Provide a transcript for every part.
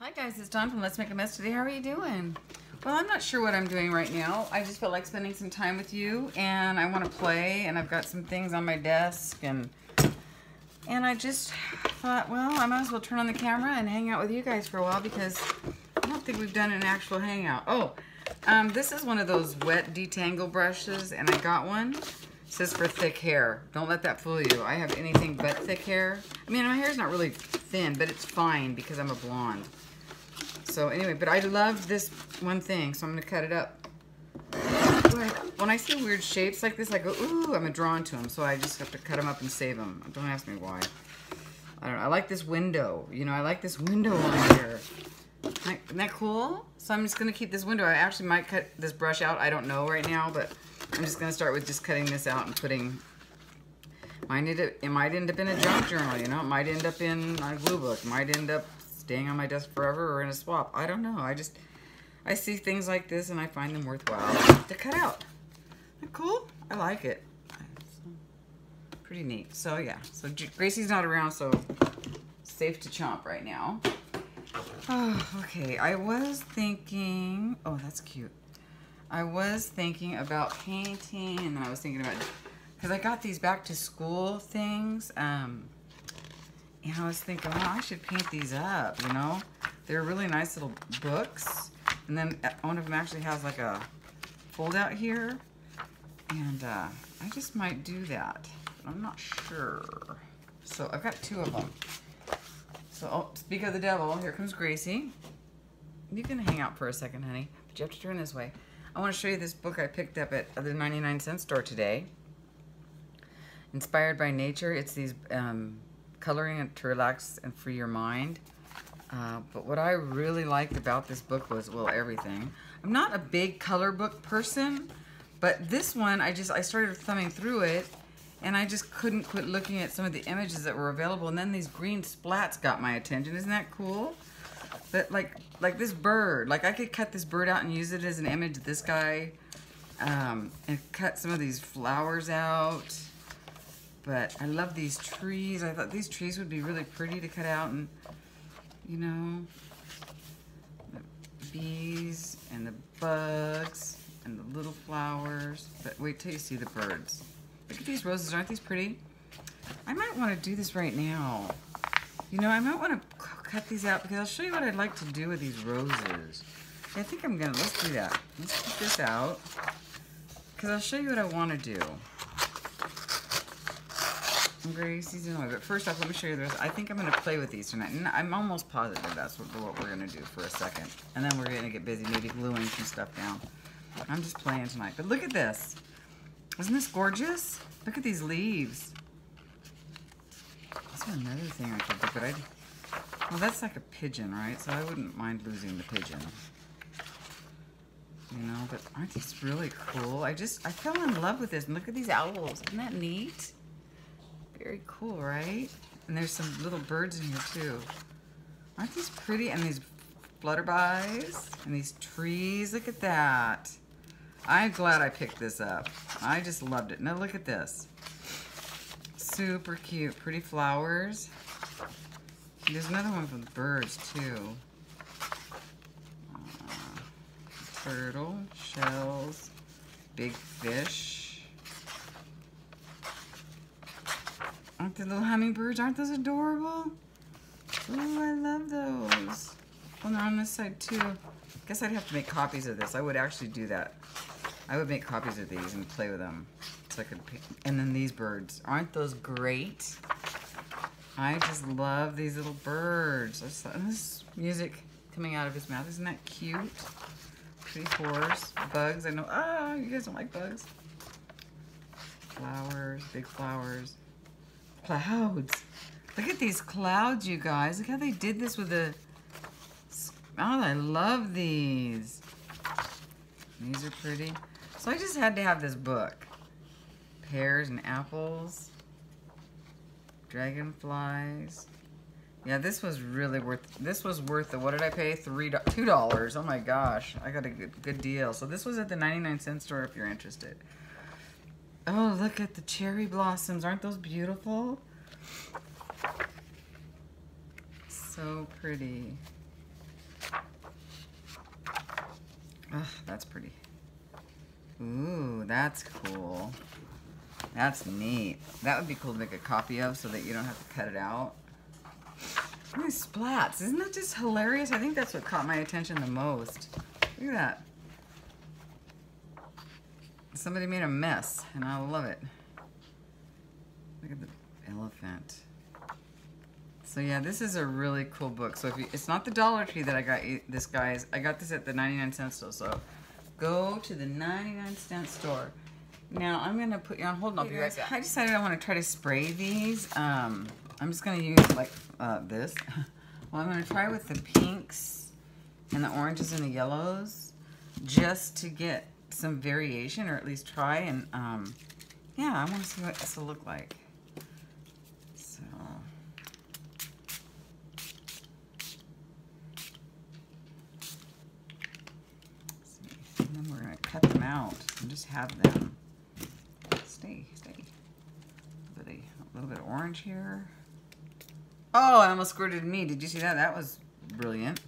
Hi guys, it's Dawn from Let's Make a Mess today. How are you doing? Well, I'm not sure what I'm doing right now. I just felt like spending some time with you and I want to play, and I've got some things on my desk and I just thought, well, I might as well turn on the camera and hang out with you guys for a while because I don't think we've done an actual hangout. Oh, this is one of those wet detangle brushes and I got one. It says for thick hair. Don't let that fool you. I have anything but thick hair. I mean, my hair's not really thin, but it's fine because I'm a blonde. So anyway, but I love this one thing, so I'm going to cut it up. When I see weird shapes like this, I go, ooh, I'm drawn to them. So I just have to cut them up and save them. Don't ask me why. I don't know. I like this window. You know, I like this window on here. Isn't that cool? So I'm just going to keep this window. I actually might cut this brush out. I don't know right now, but I'm just going to start with just cutting this out and putting... It might end up in a junk journal, you know. It might end up in a glue book. It might end up staying on my desk forever or in a swap. I don't know. I see things like this and I find them worthwhile to cut out. Isn't that cool? I like it. Pretty neat. So yeah. So Gracie's not around, so safe to chomp right now. Oh, okay. I was thinking. Oh, that's cute. I was thinking about painting, and then I was thinking about, because I got these back to school things. And I was thinking, well, I should paint these up, you know? They're really nice little books. And then one of them actually has like a fold out here. And I just might do that. But I'm not sure. So I've got two of them. So, oh, speak of the devil, here comes Gracie. You can hang out for a second, honey. But you have to turn this way. I want to show you this book I picked up at the 99-cent store today. Inspired by nature. It's these... coloring to relax and free your mind. But what I really liked about this book was, well, everything. I'm not a big color book person, but this one, I started thumbing through it, and I just couldn't quit looking at some of the images that were available, and then these green splats got my attention. Isn't that cool? But like this bird, like I could cut this bird out and use it as an image of this guy, and cut some of these flowers out. But I love these trees. I thought these trees would be really pretty to cut out, and you know, the bees and the bugs and the little flowers. But wait till you see the birds. Look at these roses. Aren't these pretty? I might want to do this right now. You know, I might want to cut these out because I'll show you what I'd like to do with these roses. I think I'm gonna, let's do that. Let's keep this out because I'll show you what I want to do. Gracie's in the way, but first off, let me show you the rest. I think I'm going to play with these tonight, and I'm almost positive that's what we're going to do for a second. And then we're going to get busy maybe gluing some stuff down. I'm just playing tonight. But look at this. Isn't this gorgeous? Look at these leaves. That's another thing I could do, but well, that's like a pigeon, right? So I wouldn't mind losing the pigeon. You know, but aren't these really cool? I fell in love with this. And look at these owls. Isn't that neat? Very cool, right? And there's some little birds in here too. Aren't these pretty? And these flutterbys and these trees. Look at that. I'm glad I picked this up. I just loved it. Now look at this. Super cute. Pretty flowers. There's another one with birds too. Turtle, shells, big fish. Aren't the little hummingbirds, aren't those adorable? Oh, I love those. Oh, they're on this side too. Guess I'd have to make copies of this. I would actually do that. I would make copies of these and play with them. So I could pick. And then these birds. Aren't those great? I just love these little birds. This music coming out of his mouth. Isn't that cute? Pretty horse. Bugs. I know. Ah, you guys don't like bugs. Flowers. Big flowers. Clouds. Look at these clouds, you guys. Look how they did this with the... Oh, I love these. These are pretty. So I just had to have this book. Pears and apples. Dragonflies. Yeah, this was really worth... This was worth the... What did I pay? $2. Oh my gosh. I got a good deal. So this was at the 99-cent store if you're interested. Oh, look at the cherry blossoms. Aren't those beautiful? So pretty. Ugh, that's pretty. Ooh, that's cool. That's neat. That would be cool to make a copy of so that you don't have to cut it out. Ooh, splats. Isn't that just hilarious? I think that's what caught my attention the most. Look at that. Somebody made a mess, and I love it. Look at the elephant. So yeah, this is a really cool book. So if you, it's not the Dollar Tree that I got this, guys. I got this at the 99-cent store. So go to the 99-cent store. Now I'm gonna put you on hold and I'll be right back. I decided I want to try to spray these. I'm just gonna use like this. Well, I'm gonna try with the pinks and the oranges and the yellows just to get some variation, or at least try. And yeah, I want to see what this will look like. So. And then we're going to cut them out and just have them stay. A little bit of orange here. Oh, I almost squirted me. Did you see that? That was brilliant.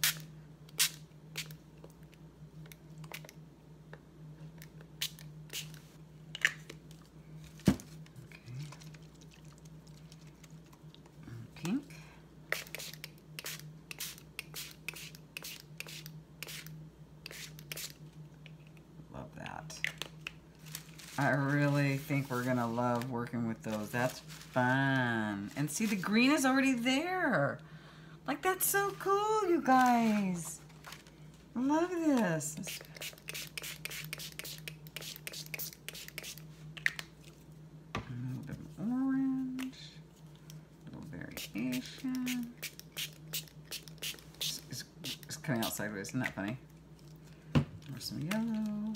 Okay. Pink. Love that. I really think we're gonna love working with those. That's fun. And see, the green is already there. Like, that's so cool, you guys. I love this. A little bit of orange. A little variation. It's coming out sideways. Isn't that funny? Or some yellow.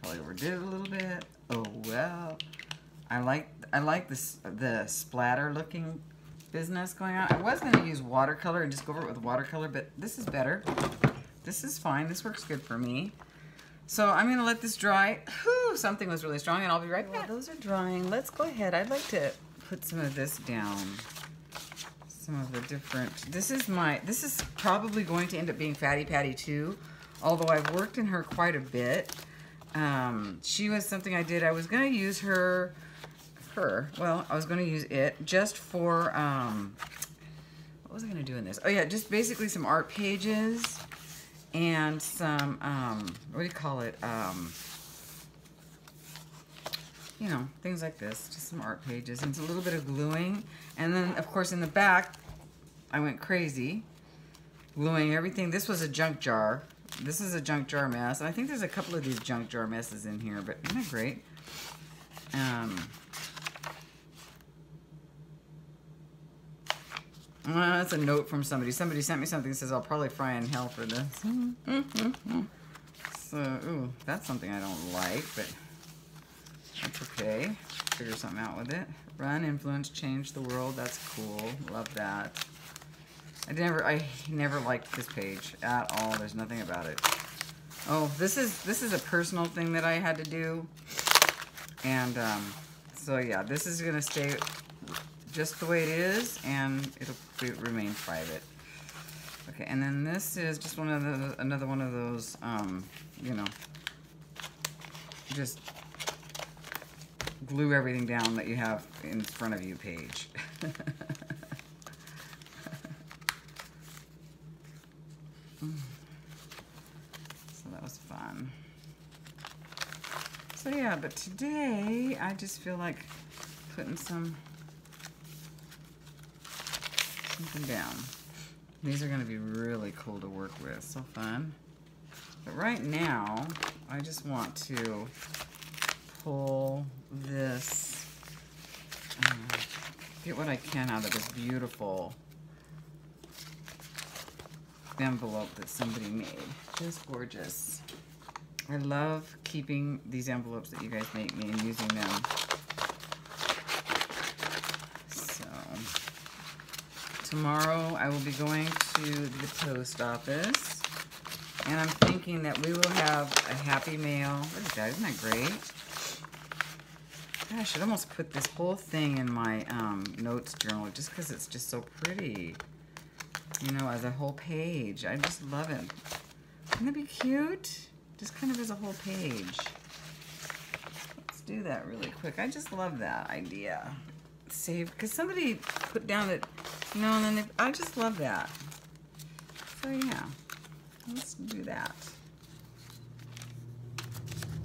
Probably overdid it a little bit. Oh well. I like this the splatter looking business going on. I was gonna use watercolor and just go over it with watercolor, but this is better. This is fine. This works good for me. So I'm gonna let this dry. Whew, something was really strong, and I'll be right back. While those are drying, let's go ahead. I'd like to put some of this down. Some of the different. This is probably going to end up being Fatty Patty too, although I've worked in her quite a bit. She was something I did. I was going to use her, well, I was going to use it just for, what was I going to do in this? Oh yeah, just basically some art pages and some, what do you call it? You know, things like this, just some art pages and a little bit of gluing. And then, of course, in the back, I went crazy, gluing everything. This was a junk jar. This is a junk jar mess. And I think there's a couple of these junk jar messes in here, but isn't that great? That's a note from somebody. Somebody sent me something that says, I'll probably fry in hell for this. So, ooh, that's something I don't like, but that's okay. Figure something out with it. Run, influence, change the world. That's cool. Love that. I never liked this page at all. There's nothing about it. Oh, this is a personal thing that I had to do. And so yeah, this is gonna stay just the way it is, and it'll remain private. Okay, and then this is just another one of those, you know, just glue everything down that you have in front of you page. So that was fun. So yeah, but today I just feel like putting something down. These are going to be really cool to work with. So fun. But right now, I just want to pull this, get what I can out of this beautiful envelope that somebody made. Just gorgeous. I love keeping these envelopes that you guys make me and using them. So tomorrow I will be going to the post office, and I'm thinking that we will have a happy mail. Look at that, isn't that great? I should almost put this whole thing in my notes journal just because it's just so pretty. you know, as a whole page. I just love it. Wouldn't that be cute? Just kind of as a whole page. Let's do that really quick. I just love that idea. Save, because somebody put down that, you know, and then I just love that. So yeah, let's do that.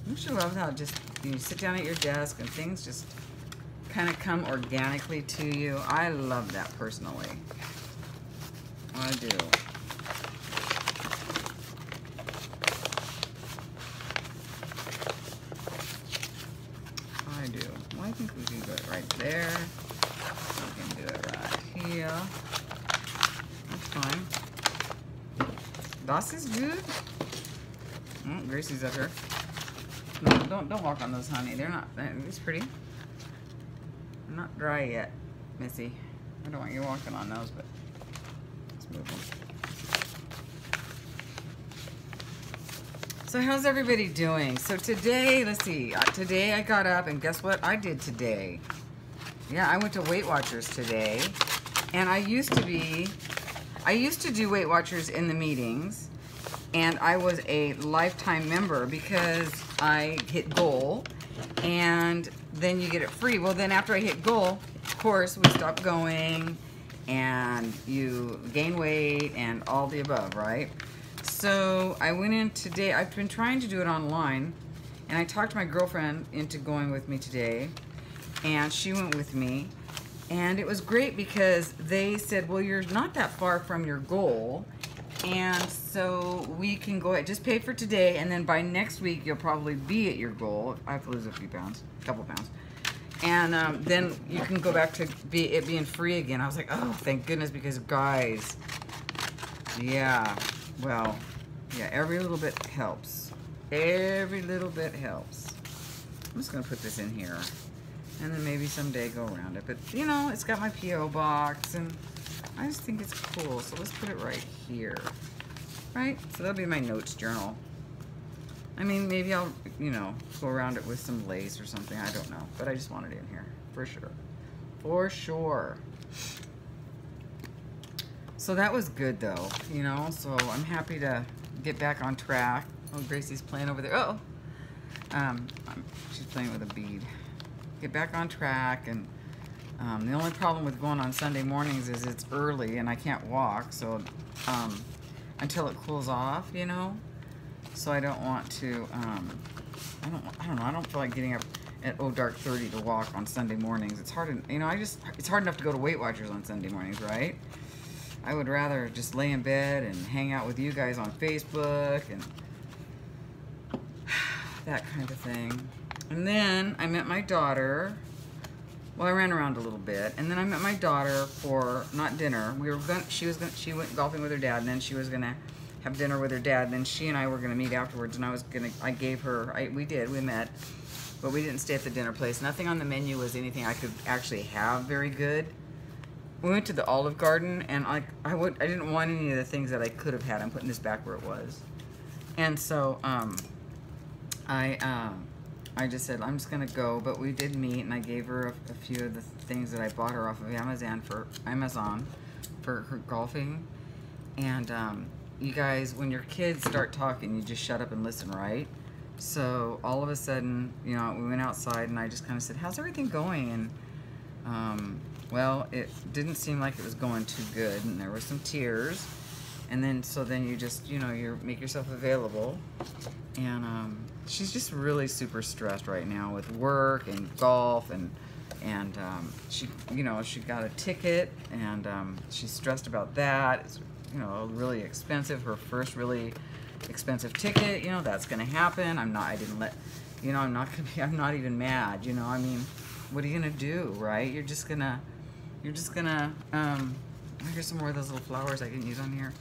Don't you love how just you sit down at your desk and things just kind of come organically to you? I love that personally. I do. I do. Well, I think we can do it right there. We can do it right here. That's fine. Das is good. Oh, Gracie's up here. No, don't walk on those, honey. They're not. It's pretty. They're not dry yet, Missy. I don't want you walking on those, but let's move them. So how's everybody doing? So today, let's see. Today I got up and guess what I did today? Yeah, I went to Weight Watchers today, and I used to do Weight Watchers in the meetings, and I was a lifetime member because I hit goal, and then you get it free. Well, then after I hit goal, of course, we stop going, and you gain weight, and all the above, right? So I went in today. I've been trying to do it online, and I talked my girlfriend into going with me today, and she went with me, and it was great because they said, well, you're not that far from your goal, and so we can go ahead, just pay for today, and then by next week you'll probably be at your goal. I have to lose a few pounds, a couple pounds, and then you can go back to it being free again. I was like, oh, thank goodness, because guys, yeah, well, yeah, every little bit helps. Every little bit helps. I'm just gonna put this in here, and then maybe someday go around it. But you know, it's got my P.O. box, and I just think it's cool. So let's put it right here, right? So that'll be my notes journal. I mean, maybe I'll, you know, go around it with some lace or something. I don't know, but I just want it in here for sure, for sure. So that was good though, you know, so I'm happy to get back on track. Oh, Gracie's playing over there. Oh, she's playing with a bead. Get back on track, and the only problem with going on Sunday mornings is it's early and I can't walk, so until it cools off, you know. So I don't want to, I don't know, I don't feel like getting up at dark 30 to walk on Sunday mornings. It's hard, you know, it's hard enough to go to Weight Watchers on Sunday mornings, right? I would rather just lay in bed and hang out with you guys on Facebook and that kind of thing. And then I met my daughter. Well, I ran around a little bit, and then I met my daughter for not dinner. She went golfing with her dad, and then she was gonna have dinner with her dad, and then she and I were gonna meet afterwards. And we met, but we didn't stay at the dinner place. Nothing on the menu was anything I could actually have very good. We went to the Olive Garden, and I didn't want any of the things that I could have had. I'm putting this back where it was. And so I just said, I'm just gonna go, but we did meet, and I gave her a few of the things that I bought her off of Amazon for her golfing. And you guys, when your kids start talking, you just shut up and listen, right? So all of a sudden, you know, we went outside, and I just kind of said, how's everything going? And well, it didn't seem like it was going too good, and there were some tears. And then, so then you just, you know, you make yourself available. And she's just really super stressed right now with work and golf, and she, you know, she got a ticket, and she's stressed about that. It's, you know, really expensive. Her first really expensive ticket. You know, that's gonna happen. I'm not even mad. You know, I mean, what are you gonna do, right? You're just gonna. Here's some more of those little flowers I can use on here.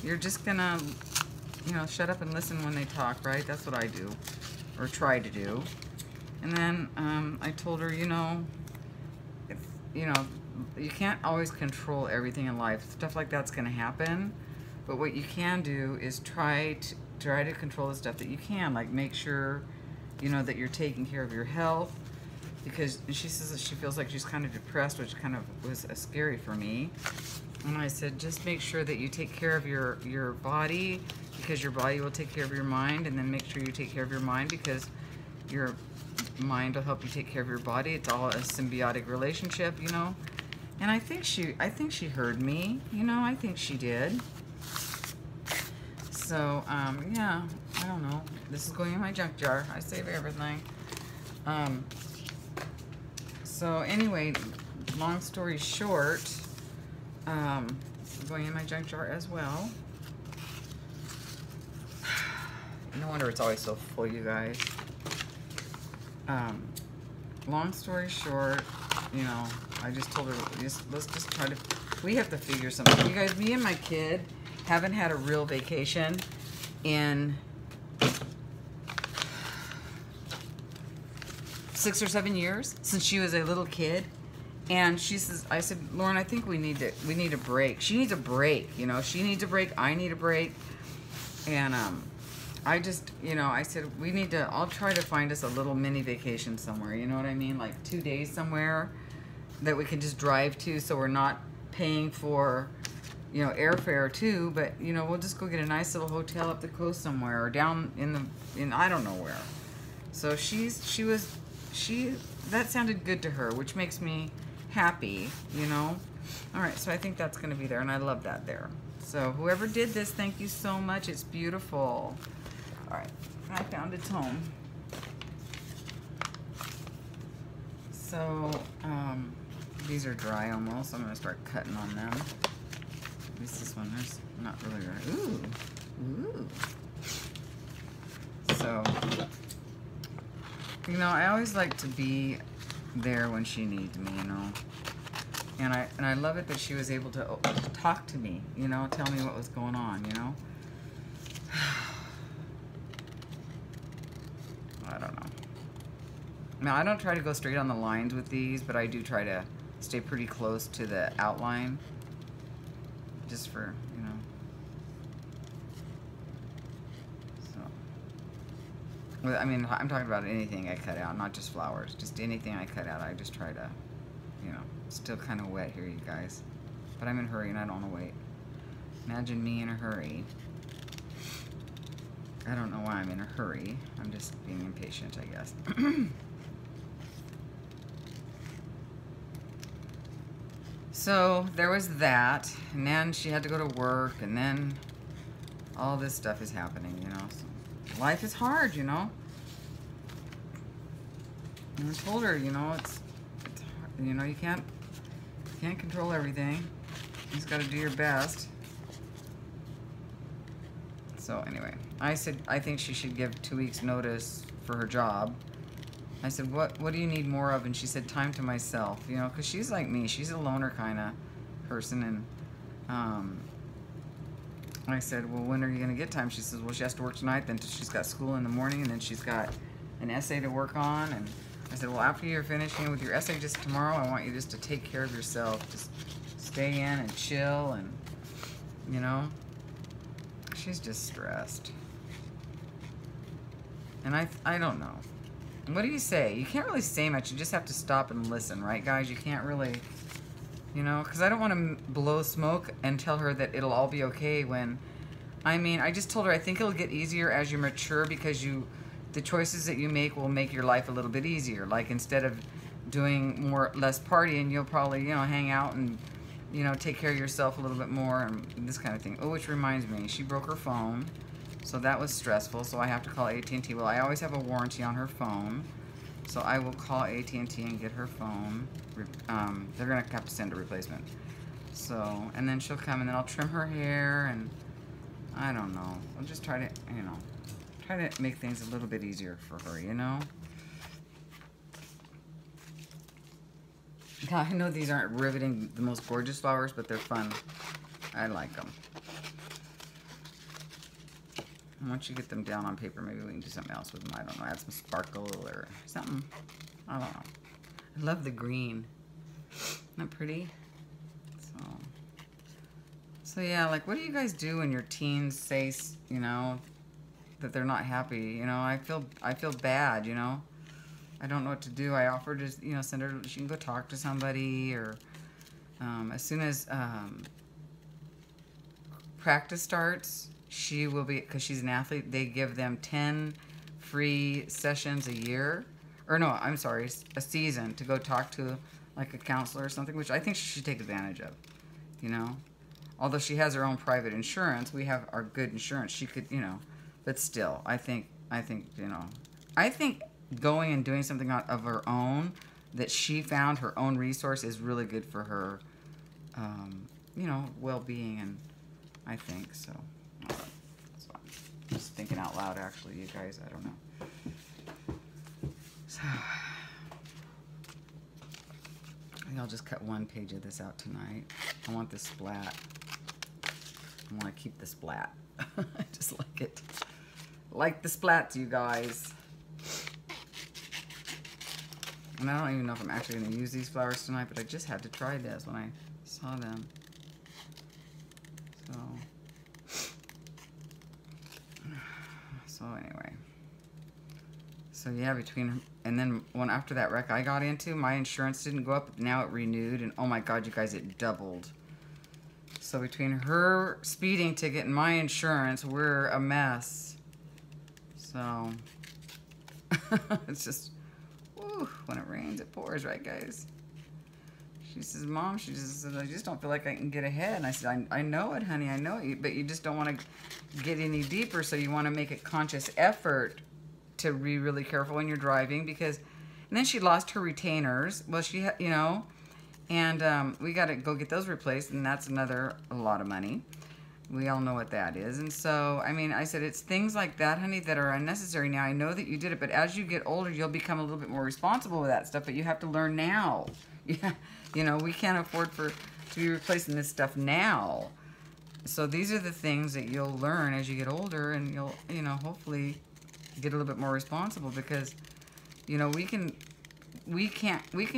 You're just gonna, you know, shut up and listen when they talk, right? That's what I do, or try to do. And then I told her, you know, you can't always control everything in life. Stuff like that's gonna happen, but what you can do is try to control the stuff that you can, like make sure, you know, that you're taking care of your health. because she says that she feels like she's kind of depressed, which kind of was scary for me. And I said, just make sure that you take care of your body, because your body will take care of your mind, and then make sure you take care of your mind because your mind will help you take care of your body. It's all a symbiotic relationship, you know. And I think she heard me, you know. I think she did. So yeah, I don't know. This is going in my junk jar. I save everything. So anyway, long story short, going in my junk jar as well. No wonder it's always so full, you guys. Long story short, you know, I just told her, let's just try to, we have to figure something. You guys, me and my kid haven't had a real vacation in 6 or 7 years, since she was a little kid. And she says, I said, Lauren, I think we need a break. She needs a break, you know. She needs a break. I need a break. And I just, you know, I said, we need to, I'll try to find us a little mini vacation somewhere, you know what I mean? Like 2 days somewhere that we can just drive to, so we're not paying for, you know, airfare too, but, you know, we'll just go get a nice little hotel up the coast somewhere, or down in I don't know where. So that sounded good to her, which makes me happy, you know. All right, so I think that's going to be there, and I love that there. So whoever did this, thank you so much. It's beautiful. All right, I found its home. So these are dry almost. I'm going to start cutting on them. At least this one, there's not really right. Ooh, ooh. So, you know, I always like to be there when she needs me, you know. And I love it that she was able to talk to me, you know, tell me what was going on, you know. I don't know. Now, I don't try to go straight on the lines with these, but I do try to stay pretty close to the outline, just for, you know. So, well, I mean, I'm talking about anything I cut out, not just flowers. Just anything I cut out, I just try to, you know, still kind of wet here, you guys. But I'm in a hurry and I don't want to wait. Imagine me in a hurry. I don't know why I'm in a hurry. I'm just being impatient, I guess. So there was that, and then she had to go to work, and then all this stuff is happening, you know. So life is hard, you know. And I told her, you know, it's hard. You know, you can't control everything. You just got to do your best. So anyway, I said I think she should give 2 weeks notice for her job. I said, what do you need more of? And she said, time to myself, you know, because she's like me. She's a loner kind of person. And I said, well, when are you going to get time? She says, well, she has to work tonight. Then she's got school in the morning, and then she's got an essay to work on. And I said, well, after you're finishing with your essay just tomorrow, I want you just to take care of yourself. Just stay in and chill, and, you know. She's just stressed. And I don't know. What do you say? You can't really say much. You just have to stop and listen, right, guys? You can't really, you know, because I don't want to blow smoke and tell her that it'll all be okay when, I mean, I just told her I think it'll get easier as you mature, because the choices that you make will make your life a little bit easier. Like, instead of doing less partying, you'll probably, you know, hang out and, you know, take care of yourself a little bit more and this kind of thing. Oh, which reminds me, she broke her phone. So that was stressful, so I have to call AT&T. Well, I always have a warranty on her phone, so I will call AT&T and get her phone. They're going to have to send a replacement. So, and then she'll come, and then I'll trim her hair, and I don't know. I'll just try to, you know, try to make things a little bit easier for her, you know? I know these aren't riveting, the most gorgeous flowers, but they're fun. I like them. Once you get them down on paper, maybe we can do something else with them. I don't know, add some sparkle or something. I don't know. I love the green. Isn't that pretty? So yeah, like, what do you guys do when your teens say, you know, that they're not happy? You know, I feel bad, you know. I don't know what to do. I offered to, you know, send her, she can go talk to somebody, or as soon as practice starts, she will be, because she's an athlete, they give them 10 free sessions a year. Or no, I'm sorry, a season to go talk to like a counselor or something, which I think she should take advantage of, you know. Although she has her own private insurance, we have our good insurance. She could, you know, but still, I think, you know, I think going and doing something of her own that she found her own resource is really good for her, you know, well-being, and I think so. So I'm just thinking out loud, actually, you guys. I don't know. So I think I'll just cut one page of this out tonight. I want this splat. I want to keep the splat. I just like it. Like the splats, you guys. And I don't even know if I'm actually going to use these flowers tonight, but I just had to try this when I saw them. So anyway. So yeah, between, and then one after that wreck I got into, my insurance didn't go up. Now it renewed, and oh my God, you guys, it doubled. So between her speeding ticket and my insurance, we're a mess. So it's just, whew, when it rains, it pours, right, guys? She says, Mom, she just says, I just don't feel like I can get ahead. And I said, I know it, honey, I know it, but you just don't want to get any deeper, so you want to make a conscious effort to be really careful when you're driving, because, and then she lost her retainers. Well, she, you know, and we got to go get those replaced, and that's a lot of money. We all know what that is. And so, I mean, I said, it's things like that, honey, that are unnecessary. Now, I know that you did it, but as you get older, you'll become a little bit more responsible with that stuff, but you have to learn now. Yeah, you know, we can't afford to be replacing this stuff now. So these are the things that you'll learn as you get older, and you'll, you know, hopefully get a little bit more responsible, because, you know, we can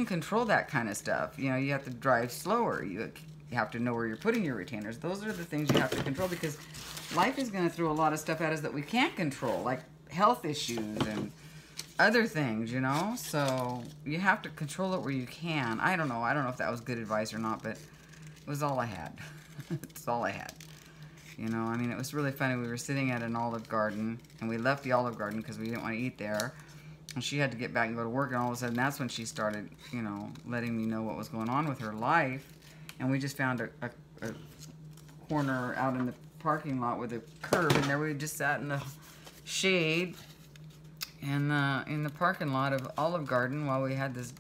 control that kind of stuff. You know, you have to drive slower. You have to know where you're putting your retainers. Those are the things you have to control, because life is going to throw a lot of stuff at us that we can't control, like health issues and other things, you know. So you have to control it where you can. I don't know if that was good advice or not, but it was all I had. It's all I had. You know, I mean, it was really funny. We were sitting at an Olive Garden, and we left the Olive Garden because we didn't want to eat there. And she had to get back and go to work, and all of a sudden, that's when she started, you know, letting me know what was going on with her life. And we just found a corner out in the parking lot with a curb, and there we just sat in the shade and in the parking lot of Olive Garden while we had this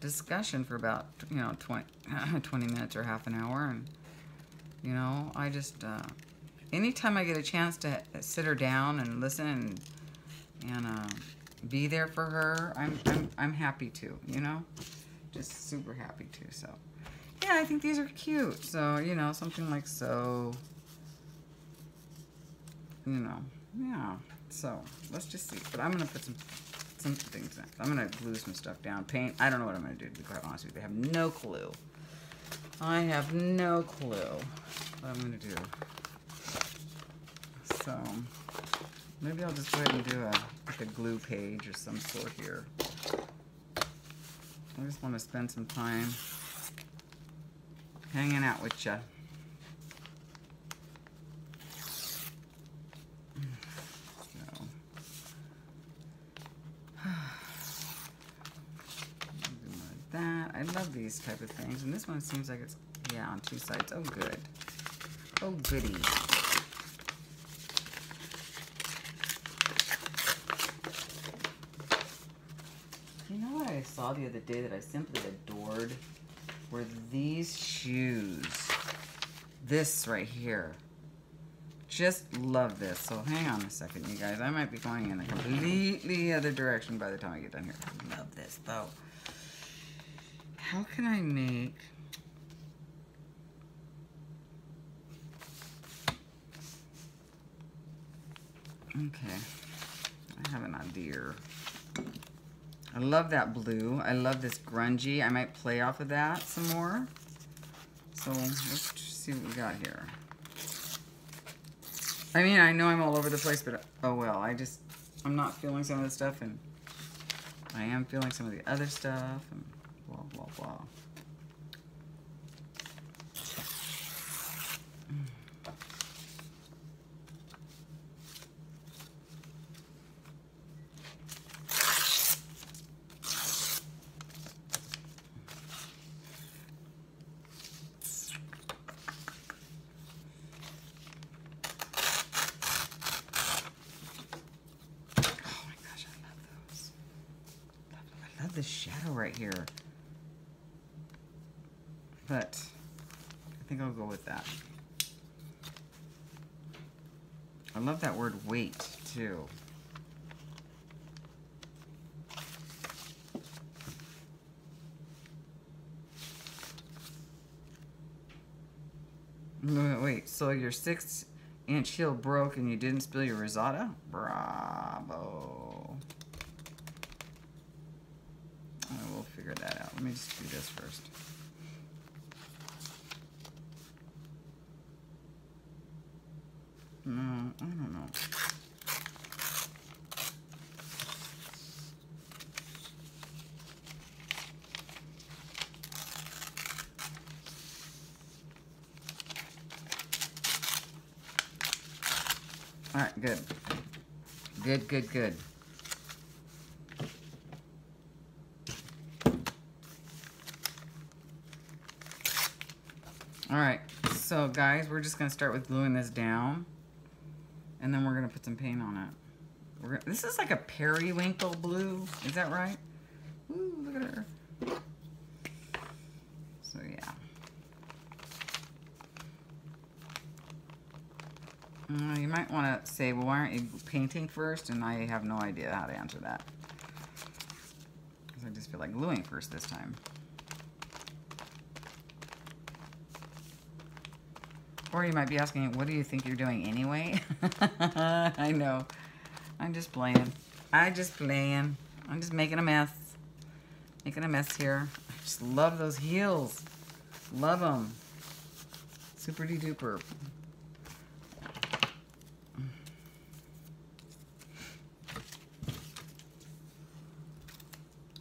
discussion for about, you know, 20 minutes or half an hour. And you know, I just, anytime I get a chance to sit her down and listen and be there for her, I'm happy to, you know, just super happy to. So, yeah, I think these are cute. So, you know, something like so, you know, yeah. So, let's just see. But I'm going to put some things in. I'm going to glue some stuff down. Paint, I don't know what I'm going to do, to be quite honest with you. I have no clue. I have no clue what I'm going to do. So, maybe I'll just go ahead and do like a glue page or some sort here. I just want to spend some time hanging out with you. I love these type of things, and this one seems like it's, yeah, on two sides. Oh, good. Oh, goody. You know what I saw the other day that I simply adored? Were these shoes. This right here. Just love this. So hang on a second, you guys. I might be going in a completely other direction by the time I get done here. I love this, though. How can I make... Okay. I have an idea. I love that blue. I love this grungy. I might play off of that some more. So let's see what we got here. I mean, I know I'm all over the place, but oh well. I'm not feeling some of this stuff, and I am feeling some of the other stuff and blah, blah, blah. The shadow right here, but I think I'll go with that. I love that word weight too. Wait, so your 6-inch heel broke and you didn't spill your risotto? Bravo. We'll figure that out. Let me just do this first. No, I don't know. All right, good. Good, good, good. All right, so guys, we're just gonna start with gluing this down, and then we're gonna put some paint on it. This is like a periwinkle blue, is that right? Ooh, look at her. So yeah. You might want to say, well, why aren't you painting first? And I have no idea how to answer that, because I just feel like gluing first this time. Or you might be asking, what do you think you're doing anyway? I know. I'm just playing. I'm just making a mess. Making a mess here. I just love those heels. Love them. Super duper.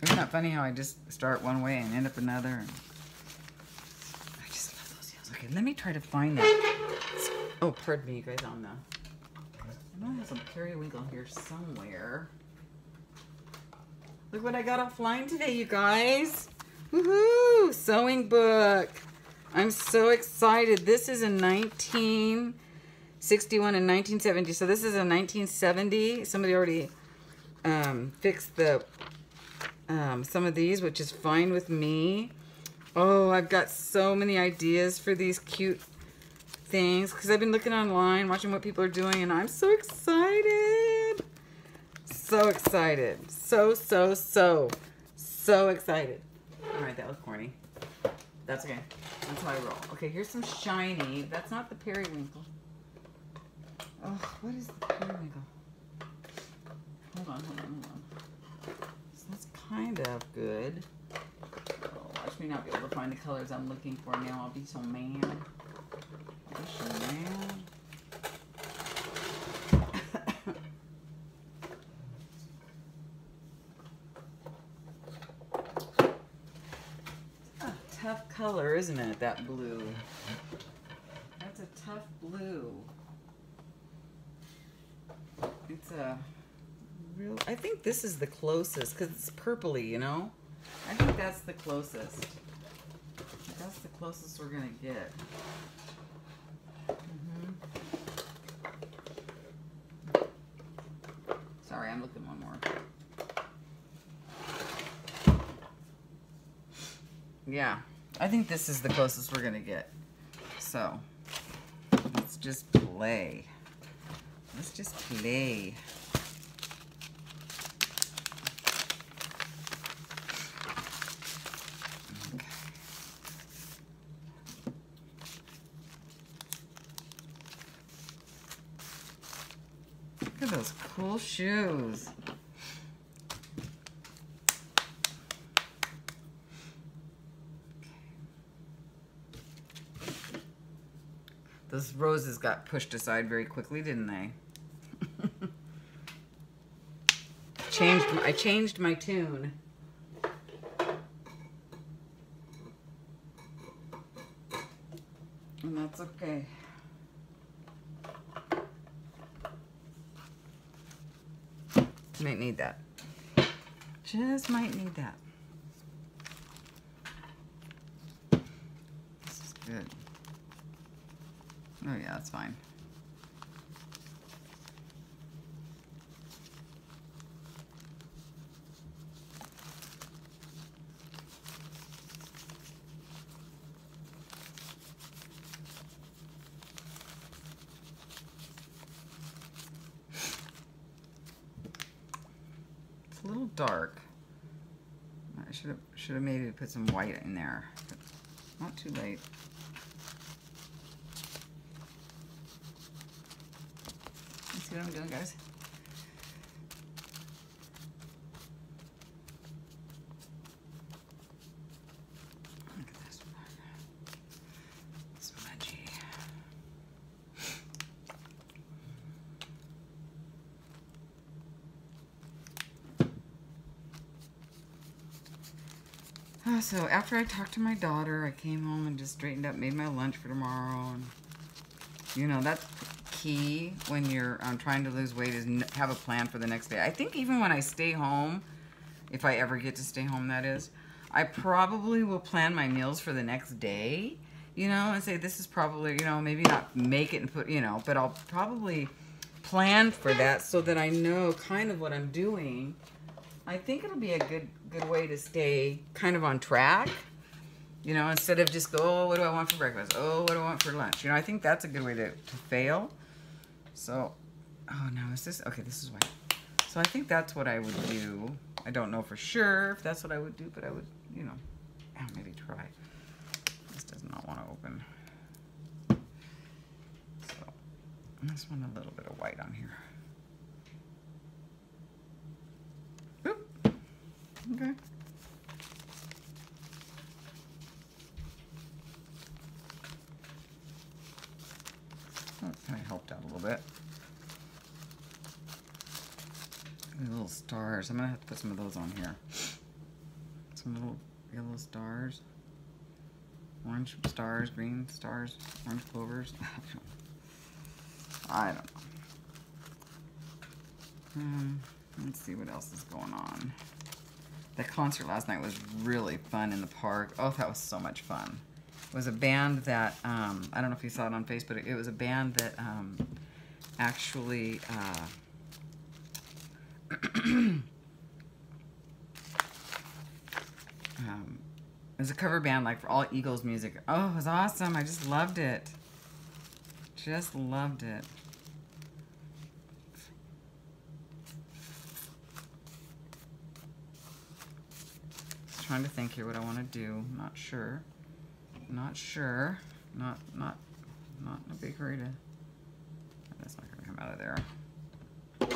Isn't that funny how I just start one way and end up another? Okay, let me try to find that. Oh, pardon me, you guys, on the... I know I have some periwinkle here somewhere. Look what I got offline today, you guys. Woohoo! Sewing book. I'm so excited. This is a 1961 and 1970. So this is a 1970. Somebody already fixed the some of these, which is fine with me. Oh, I've got so many ideas for these cute things because I've been looking online, watching what people are doing, and I'm so excited. So excited. So excited. All right, that was corny. That's okay. That's how I roll. Okay, here's some shiny. That's not the periwinkle. Oh, what is the periwinkle? Hold on. So that's kind of good. Watch me not be able to find the colors I'm looking for now. I'll be so mad. I'll be so mad. A tough color, isn't it? That blue. That's a tough blue. It's a real... I think this is the closest because it's purpley, you know? I think that's the closest. That's the closest we're gonna get. Sorry, I'm looking one more. Yeah, I think this is the closest we're gonna get. So, let's just play. Let's just play. Look at those cool shoes. Those roses got pushed aside very quickly, didn't they? changed my tune. And that's okay. Might need that. Just might need that. This is good. Oh yeah, that's fine. A little dark. I should have maybe put some white in there, but not too late. You see what I'm doing, guys? Look at this. Smudgy. So after I talked to my daughter, I came home and just straightened up, made my lunch for tomorrow. And, you know, that's key when you're trying to lose weight, is have a plan for the next day. I think even when I stay home, if I ever get to stay home, that is, I probably will plan my meals for the next day, you know, and say this is probably, you know, maybe not make it and put, you know, but I'll probably plan for that so that I know kind of what I'm doing. I think it'll be a good way to stay kind of on track, you know, instead of just go, oh, what do I want for breakfast? Oh, what do I want for lunch? You know, I think that's a good way to fail. So, oh no, is this, okay, this is white. So I think that's what I would do. I don't know for sure if that's what I would do, but I would, you know, maybe try. This does not want to open. So, I just want a little bit of white on here. Okay. Oh, it kind of helped out a little bit. The little stars. I'm going to have to put some of those on here. Some little yellow stars. Orange stars, green stars, orange clovers. I don't know. Let's see what else is going on. The concert last night was really fun in the park. Oh, that was so much fun. It was a band that, I don't know if you saw it on Facebook, it was a band that actually, it was a cover band like for all Eagles music. Oh, it was awesome. I just loved it. Just loved it. Trying to think here what I want to do. Not sure. Not sure. Not in a big hurry to. That's not going to come out of there. There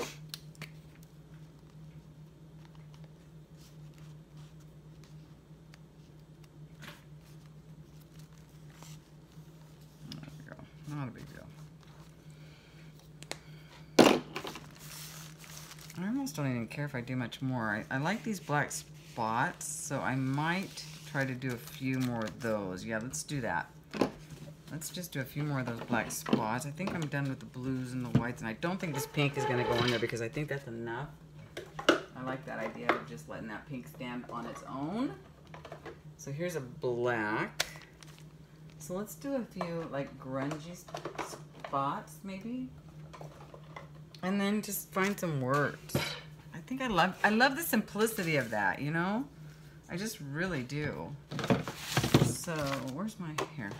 we go. Not a big deal. I almost don't even care if I do much more. I like these black spots, so I might try to do a few more of those. Yeah, let's do that. Let's just do a few more of those black spots. I think I'm done with the blues and the whites, and I don't think this pink is going to go in there because I think that's enough. I like that idea of just letting that pink stand on its own. So here's a black. So let's do a few like grungy spots maybe. And then just find some words. I think I love the simplicity of that, you know? I just really do. So, where's my, here.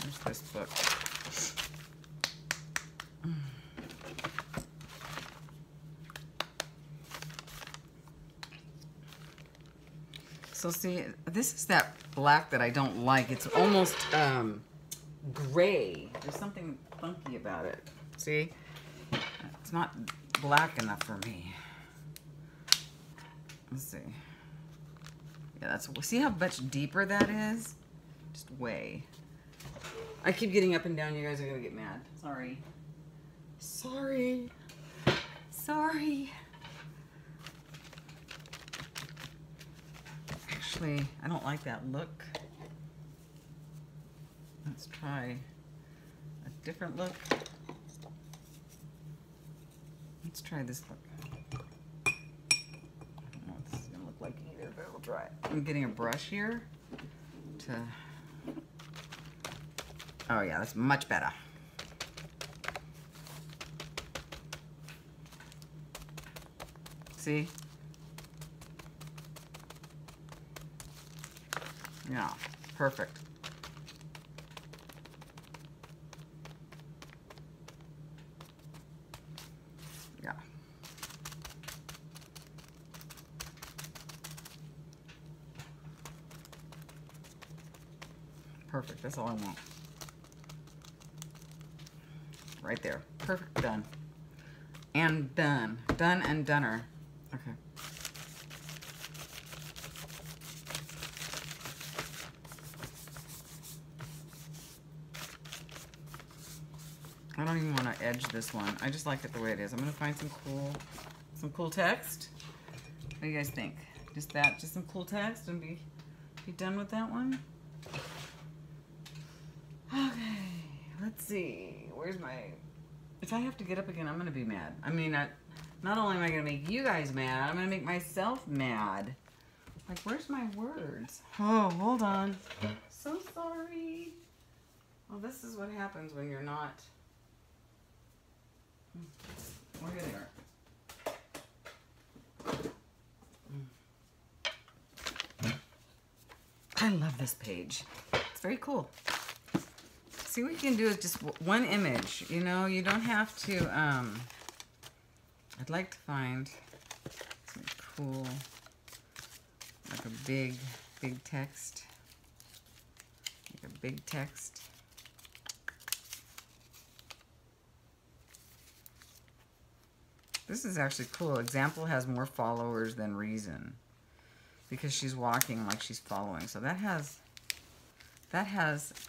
Where's this book? So see, this is that black that I don't like. It's almost gray. There's something funky about it. See? It's not black enough for me. Let's see. Yeah, that's, see how much deeper that is? Just way. I keep getting up and down. You guys are gonna get mad. Sorry. Sorry. Sorry. actually, I don't like that look. Let's try a different look. Let's try this look. I don't know what this is gonna look like either, but we'll try it. I'm getting a brush here to, oh yeah, that's much better. See? Yeah, perfect. Yeah. Perfect, that's all I want. Right there. Perfect, done. And done. Done and doner. Okay. I don't even want to edge this one. I just like it the way it is. I'm going to find some cool text. What do you guys think? Just some cool text and be done with that one? Okay, let's see. Where's my... If I have to get up again, I'm going to be mad. I mean, not only am I going to make you guys mad, I'm going to make myself mad. Like, where's my words? Oh, hold on. So sorry. Well, this is what happens when you're not... Where they are. I love this page. It's very cool. See, what you can do is just one image, you know, you don't have to, I'd like to find some cool, like a big text, like a big text. This is actually cool. Example has more followers than reason because she's walking like she's following. So that has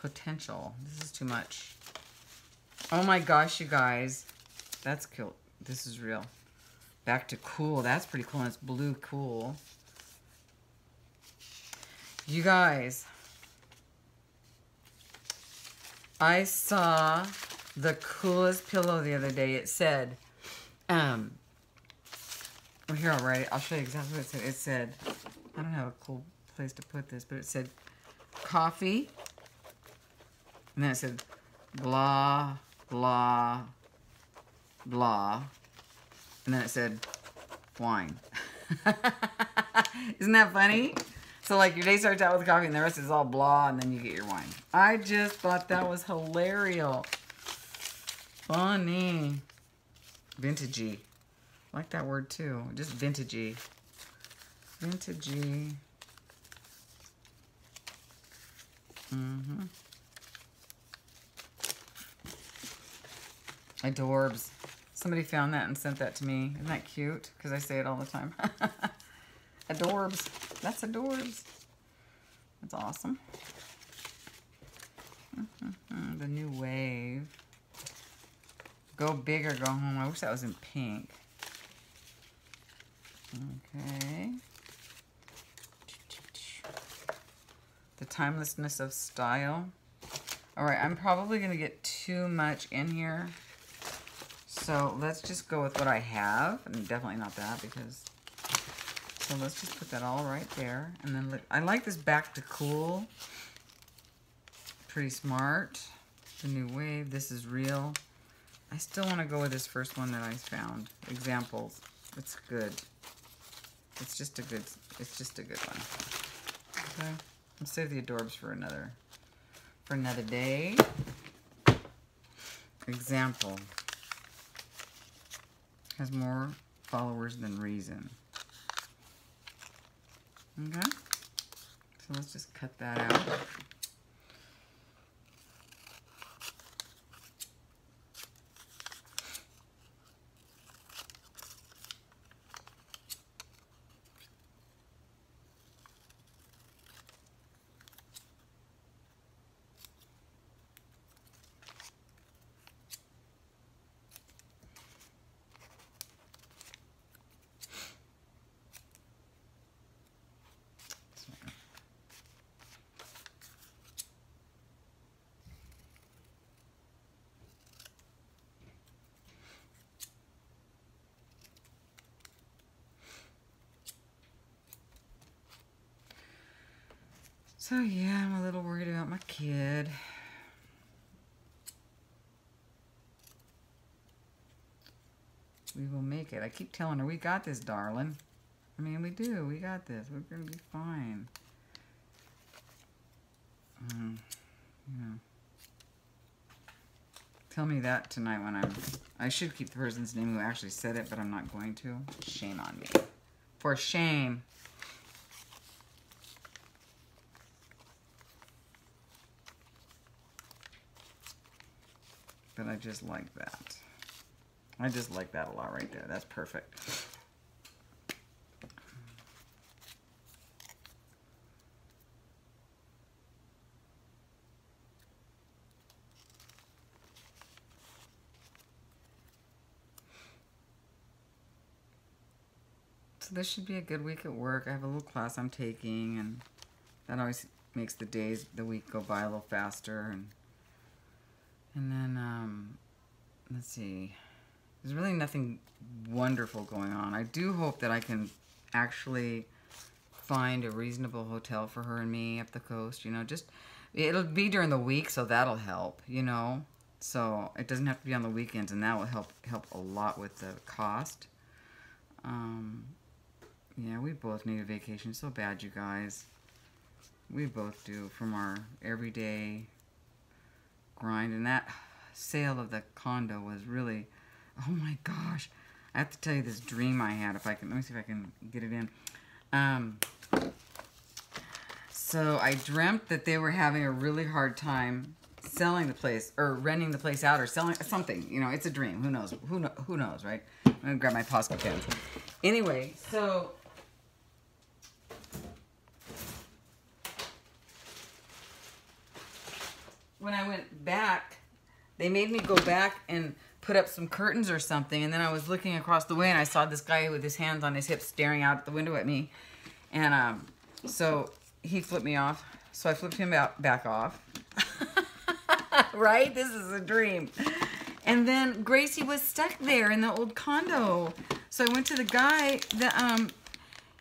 potential. This is too much. Oh my gosh, you guys. That's cool. This is real. Back to cool. That's pretty cool. And it's blue cool. You guys, I saw the coolest pillow the other day. It said, well, here, I'll write it. I'll show you exactly what it said. It said, I don't have a cool place to put this, but it said coffee, and then it said blah, blah, blah, and then it said wine. Isn't that funny? So, like, your day starts out with coffee, and the rest is all blah, and then you get your wine. I just thought that was hilarious. Funny. Vintagey. I like that word too. Just vintagey. Vintagey. Adorbs. Somebody found that and sent that to me. Isn't that cute? Because I say it all the time. Adorbs. That's adorbs. That's awesome. The new wave. Go big or go home. I wish that was in pink. Okay. The timelessness of style. All right, I'm probably going to get too much in here. So let's just go with what I have. And definitely not that because... So let's just put that all right there. And then look, I like this back to cool. Pretty smart. The new wave. This is real. I still want to go with this first one that I found. Examples. It's good. It's just a good one. Okay. I'll save the adorbs for another day. Example. Has more followers than reason. Okay. So let's just cut that out. So yeah, I'm a little worried about my kid. We will make it. I keep telling her, we got this, darling. I mean, we do. We got this. We're going to be fine. Yeah. Tell me that tonight when I should keep the person's name who actually said it, but I'm not going to. Shame on me. For shame. But I just like that. I just like that a lot right there. That's perfect. So this should be a good week at work. I have a little class I'm taking, and that always makes the week go by a little faster. And then, let's see. There's really nothing wonderful going on. I do hope that I can actually find a reasonable hotel for her and me up the coast. You know, just, it'll be during the week, so that'll help, you know. So it doesn't have to be on the weekends, and that will help a lot with the cost. Yeah, we both need a vacation so bad, you guys. We both do, from our everyday grind. And that sale of the condo was really, oh my gosh. I have to tell you this dream I had. If I can, let me see if I can get it in. So I dreamt that they were having a really hard time selling the place, or renting the place out, or selling something. You know, it's a dream. Who knows? Who knows, right? I'm gonna grab my Posca pens. Anyway, so when I went back, they made me go back and put up some curtains or something, and then I was looking across the way and I saw this guy with his hands on his hips staring out the window at me, and so he flipped me off, so I flipped him back off. Right? This is a dream. And then Gracie was stuck there in the old condo, so I went to the guy, the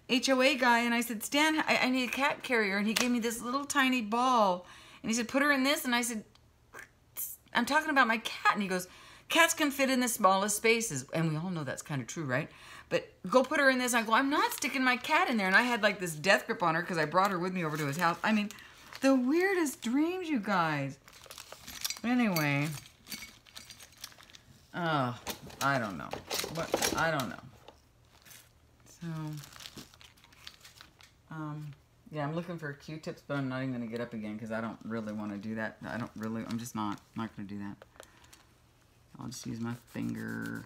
HOA guy, and I said, Stan, I need a cat carrier, and he gave me this little tiny ball, and he said, put her in this, and I said, I'm talking about my cat. And he goes, cats can fit in the smallest spaces. And we all know that's kind of true, right? But go put her in this. I go, I'm not sticking my cat in there. And I had like this death grip on her because I brought her with me over to his house. I mean, the weirdest dreams, you guys. Anyway. Oh, I don't know. But I don't know. So, yeah, I'm looking for Q-tips, but I'm not even going to get up again because I don't really want to do that. I'm just not going to do that. I'll just use my finger.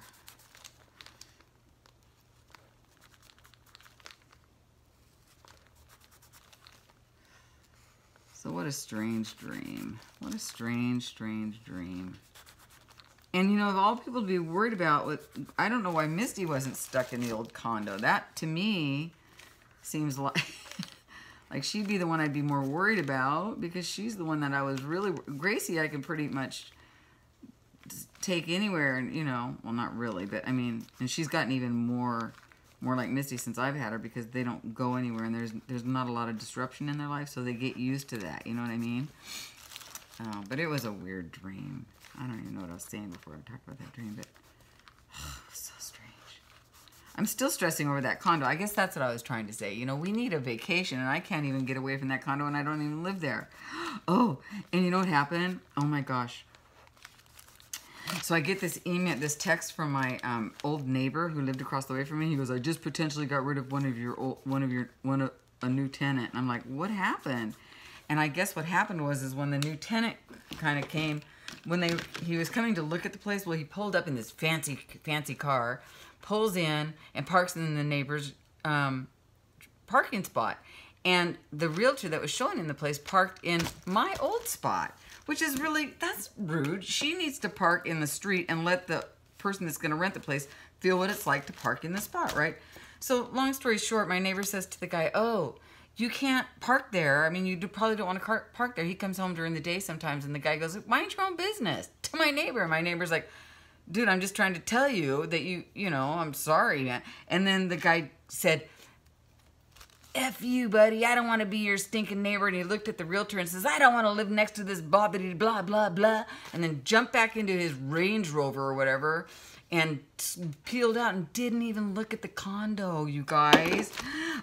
So what a strange dream. What a strange, strange dream. And, you know, of all people to be worried about, I don't know why Misty wasn't stuck in the old condo. That, to me, seems like... like, she'd be the one I'd be more worried about because she's the one that I was really... Gracie, I can pretty much take anywhere, and, you know... Well, not really, but, I mean... And she's gotten even more like Misty since I've had her because they don't go anywhere, and there's not a lot of disruption in their life, so they get used to that. You know what I mean? But it was a weird dream. I don't even know what I was saying before I talked about that dream, but... Oh, it was so strange. I'm still stressing over that condo. I guess that's what I was trying to say. You know, we need a vacation, and I can't even get away from that condo, and I don't even live there. Oh, and you know what happened? Oh, my gosh. So I get this email, this text from my old neighbor who lived across the way from me. He goes, I just potentially got rid of a new tenant. And I'm like, what happened? And I guess what happened was when the new tenant kind of came, he was coming to look at the place. Well, he pulled up in this fancy car, pulls in and parks in the neighbor's parking spot. And the realtor that was showing him the place parked in my old spot, which is really, that's rude. She needs to park in the street and let the person that's going to rent the place feel what it's like to park in the spot, right? So long story short, my neighbor says to the guy, oh, you can't park there. I mean, you probably don't want to park there. He comes home during the day sometimes, and the guy goes, mind your own business, to my neighbor. My neighbor's like, dude, I'm just trying to tell you that you know, I'm sorry, man. And then the guy said, F you, buddy. I don't want to be your stinking neighbor. And he looked at the realtor and says, I don't want to live next to this blah, blah, blah, blah. And then jumped back into his Range Rover or whatever and peeled out and didn't even look at the condo, you guys.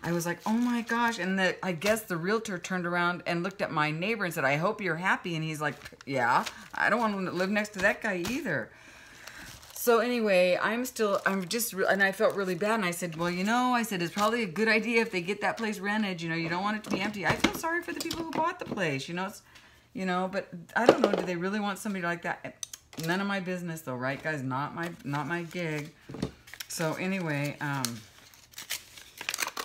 I was like, oh my gosh. And I guess the realtor turned around and looked at my neighbor and said, I hope you're happy. And he's like, yeah, I don't want to live next to that guy either. So anyway, and I felt really bad. And I said, well, you know, I said, it's probably a good idea if they get that place rented. You know, you don't want it to be empty. I feel sorry for the people who bought the place, you know, but I don't know. Do they really want somebody like that? None of my business though, right, guys? Not my gig. So anyway,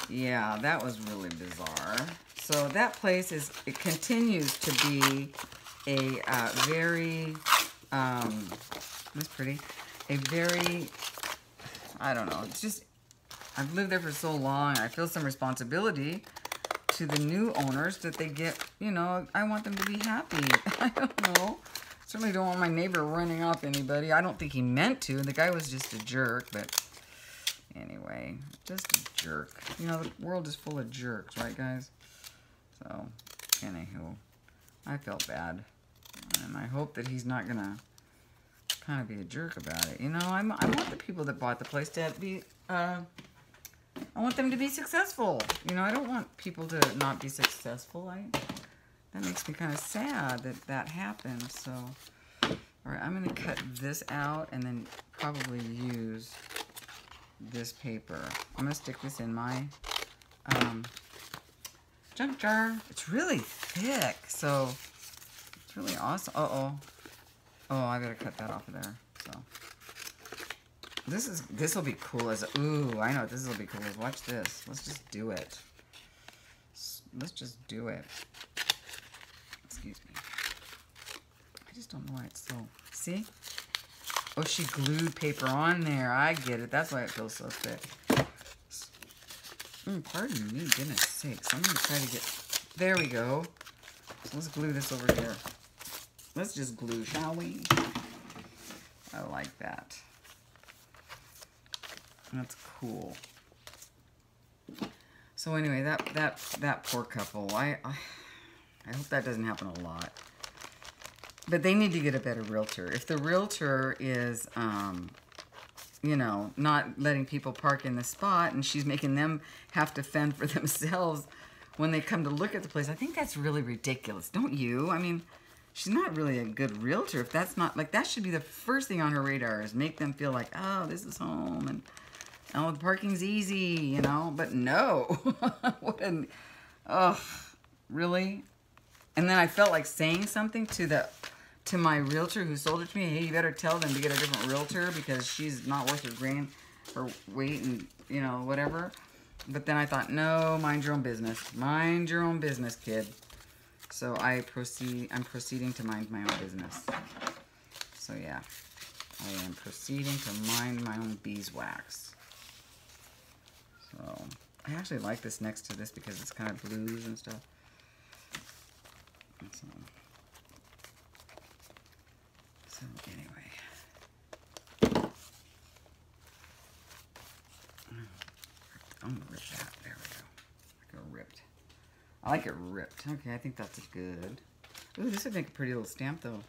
yeah, that was really bizarre. So that place it continues to be a very, that's pretty. A very, I don't know, it's just, I've lived there for so long, I feel some responsibility to the new owners that they get, you know, I want them to be happy. I don't know. Certainly don't want my neighbor running off anybody. I don't think he meant to. The guy was just a jerk, but anyway, just a jerk. You know, the world is full of jerks, right, guys? So, anywho, I felt bad. And I hope that he's not going to kind of be a jerk about it. You know, I want the people that bought the place to be, I want them to be successful. You know, I don't want people to not be successful. That makes me kind of sad that happened. So, all right, I'm going to cut this out and then probably use this paper. I'm going to stick this in my junk jar. It's really thick, so it's really awesome. Uh-oh. Oh, I gotta cut that off of there. So this will be cool as ooh, I know what this will be cool as. Watch this. Let's just do it. Let's just do it. Excuse me. I just don't know why it's so. See? Oh, she glued paper on there. I get it. That's why it feels so thick. Pardon me, goodness sakes. I'm gonna try to get. There we go. So let's glue this over here. Let's just glue, shall we? I like that. That's cool. So anyway, that poor couple. I hope that doesn't happen a lot. But they need to get a better realtor. If the realtor is, you know, not letting people park in the spot and she's making them have to fend for themselves when they come to look at the place, I think that's really ridiculous. Don't you? I mean, she's not really a good realtor if that's not, like, that should be the first thing on her radar is make them feel like, oh, this is home and, oh, the parking's easy, you know, but no. What an, ugh, really? And then I felt like saying something to my realtor who sold it to me, hey, you better tell them to get a different realtor because she's not worth her weight and, you know, whatever. But then I thought, no, mind your own business. Mind your own business, kid. So I'm proceeding to mind my own business. So yeah, I am proceeding to mind my own beeswax. So I actually like this next to this because it's kind of blues and stuff. So anyway, I'm gonna rip that. There we go. Like a ripped. I like it ripped. Okay, I think that's good. Ooh, this would make a pretty little stamp, though.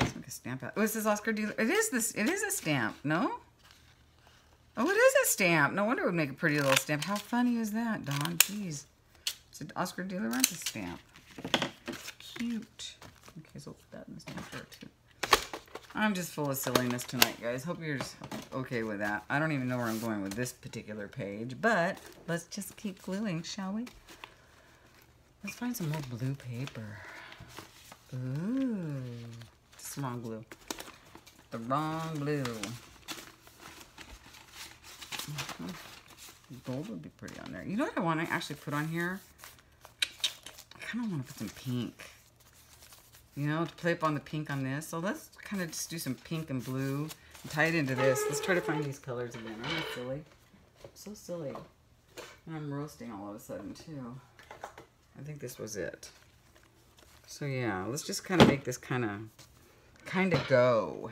Let's make a stamp out. Oh, this is Oscar Dealer. It is a stamp, no? Oh, it is a stamp. No wonder it would make a pretty little stamp. How funny is that, Dawn? Jeez. It's an Oscar Dealer runs a stamp. It's cute. Okay, so I'll put that in the stamp jar, too. I'm just full of silliness tonight, guys. Hope you're just okay with that. I don't even know where I'm going with this particular page, but let's just keep gluing, shall we? Let's find some more blue paper. Ooh. It's the wrong glue. The wrong glue. Gold would be pretty on there. You know what I want to actually put on here? I kind of want to put some pink. You know, to play up on the pink on this. So let's kind of just do some pink and blue and tie it into this. Let's try to find these colors again. Aren't I silly? I'm so silly. And I'm roasting all of a sudden, too. I think this was it. So yeah, let's just kind of make this kind of go.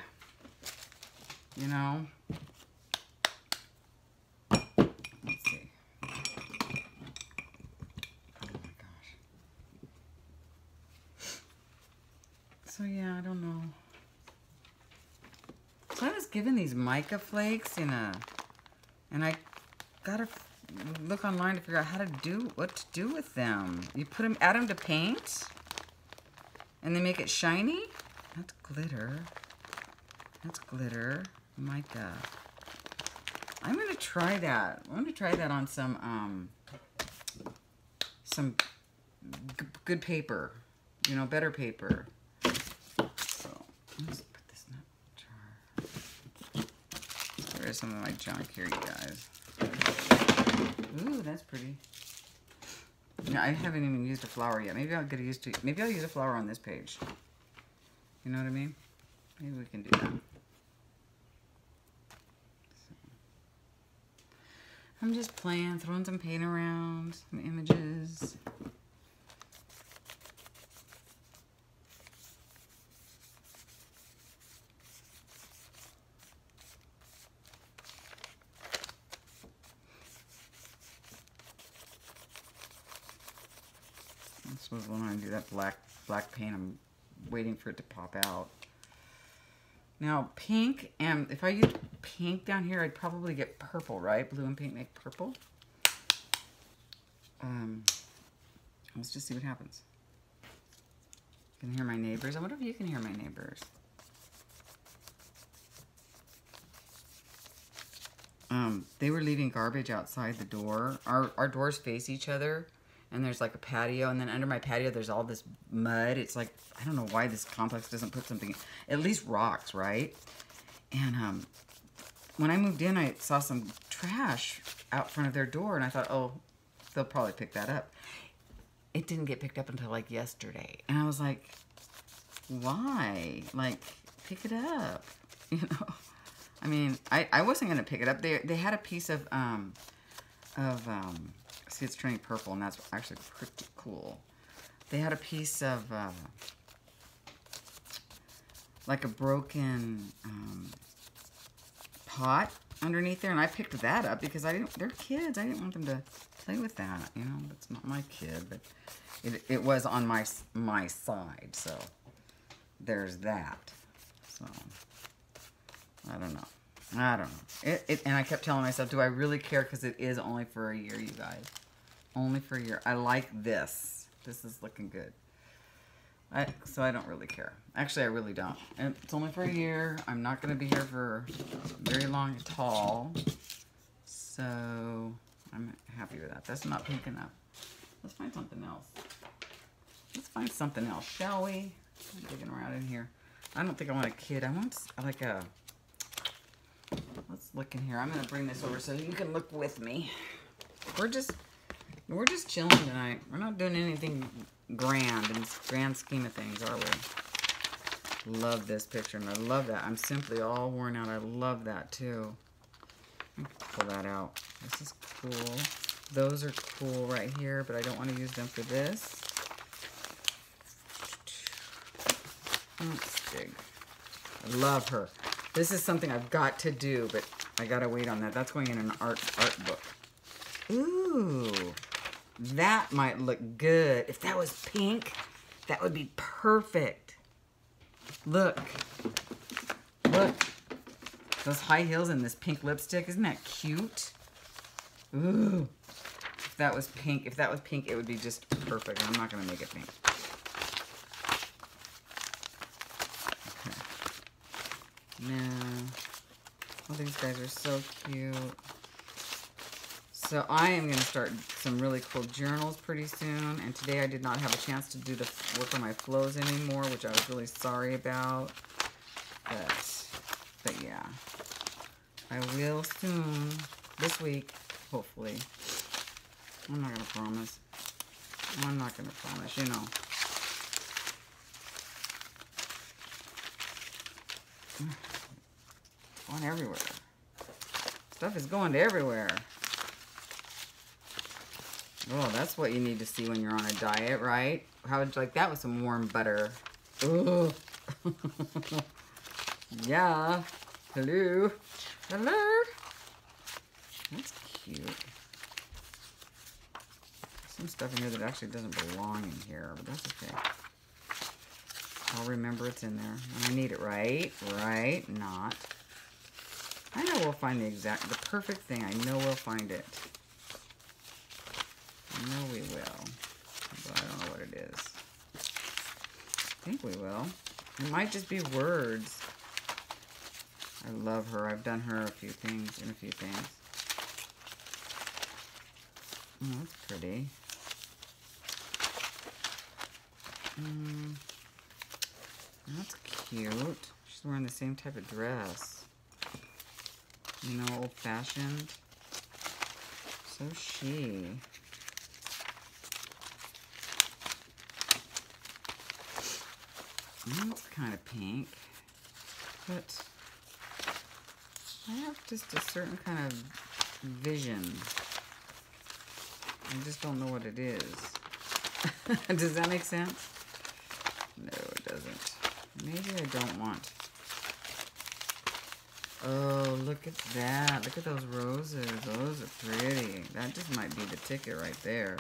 You know? Let's see. So yeah, I don't know. So I was given these mica flakes and I gotta look online to figure out what to do with them. You add them to paint, and they make it shiny. That's glitter. That's glitter. Mica. I'm gonna try that. I'm gonna try that on some good paper. You know, better paper. So let's put this in a jar. There is some of my junk here, you guys. Ooh, that's pretty. No, I haven't even used a flower yet. Maybe I'll get used to. Maybe I'll use a flower on this page. You know what I mean? Maybe we can do that. I'm just playing, throwing some paint around, some images. This was when I do that black paint. I'm waiting for it to pop out. Now, pink, and if I use pink down here, I'd probably get purple, right? Blue and pink make purple. Let's just see what happens. You can hear my neighbors. I wonder if you can hear my neighbors. They were leaving garbage outside the door. Our doors face each other, and there's like a patio, and then under my patio there's all this mud. It's like, I don't know why this complex doesn't put something, at least rocks, right? And when I moved in, I saw some trash out front of their door, and I thought, oh, they'll probably pick that up. It didn't get picked up until like yesterday, and I was like, why? Like, pick it up, you know? I mean, I wasn't gonna pick it up. They had a piece of see, it's turning purple, and that's actually pretty cool. They had a piece of like a broken pot underneath there, and I picked that up because they're kids. I didn't want them to play with that, you know. That's not my kid, but it was on my side, so there's that. So I don't know. And I kept telling myself, do I really care? Because it is only for a year, you guys. Only for a year. I like this. This is looking good. So I don't really care. Actually, I really don't. And it's only for a year. I'm not going to be here for very long at all. So I'm happy with that. That's not pink enough. Let's find something else. Let's find something else, shall we? I'm digging around in here. I don't think I want a kid. I want like a... Let's look in here. I'm going to bring this over so you can look with me. We're just chilling tonight. We're not doing anything grand in the grand scheme of things, are we? Love this picture, and I love that. I'm simply all worn out. I love that, too. Let me pull that out. This is cool. Those are cool right here, but I don't want to use them for this. That's big. I love her. This is something I've got to do, but I gotta wait on that. That's going in an art book. Ooh, that might look good. If that was pink, that would be perfect. Look. Look. Those high heels and this pink lipstick. Isn't that cute? Ooh. If that was pink, it would be just perfect. I'm not gonna make it pink. No. Oh, these guys are so cute. So I am going to start some really cool journals pretty soon. And today I did not have a chance to do the work on my flows anymore, which I was really sorry about. But yeah. I will soon. This week, hopefully. I'm not going to promise. I'm not going to promise, you know. Going everywhere. Stuff is going to everywhere. Oh, that's what you need to see when you're on a diet, right? How would you like that with some warm butter? Ooh. Yeah. Hello. Hello. That's cute. Some stuff in here that actually doesn't belong in here, but that's okay. I'll remember it's in there. And I need it right, not. I know we'll find the perfect thing. I know we'll find it. I know we will. But I don't know what it is. I think we will. It might just be words. I love her. I've done her in a few things. Oh, that's pretty. That's cute. She's wearing the same type of dress. You know, old-fashioned. So she. That's kind of pink. But I have just a certain kind of vision. I just don't know what it is. Does that make sense? No, it doesn't. Maybe I don't want. Oh, look at that. Look at those roses. Those are pretty. That just might be the ticket right there.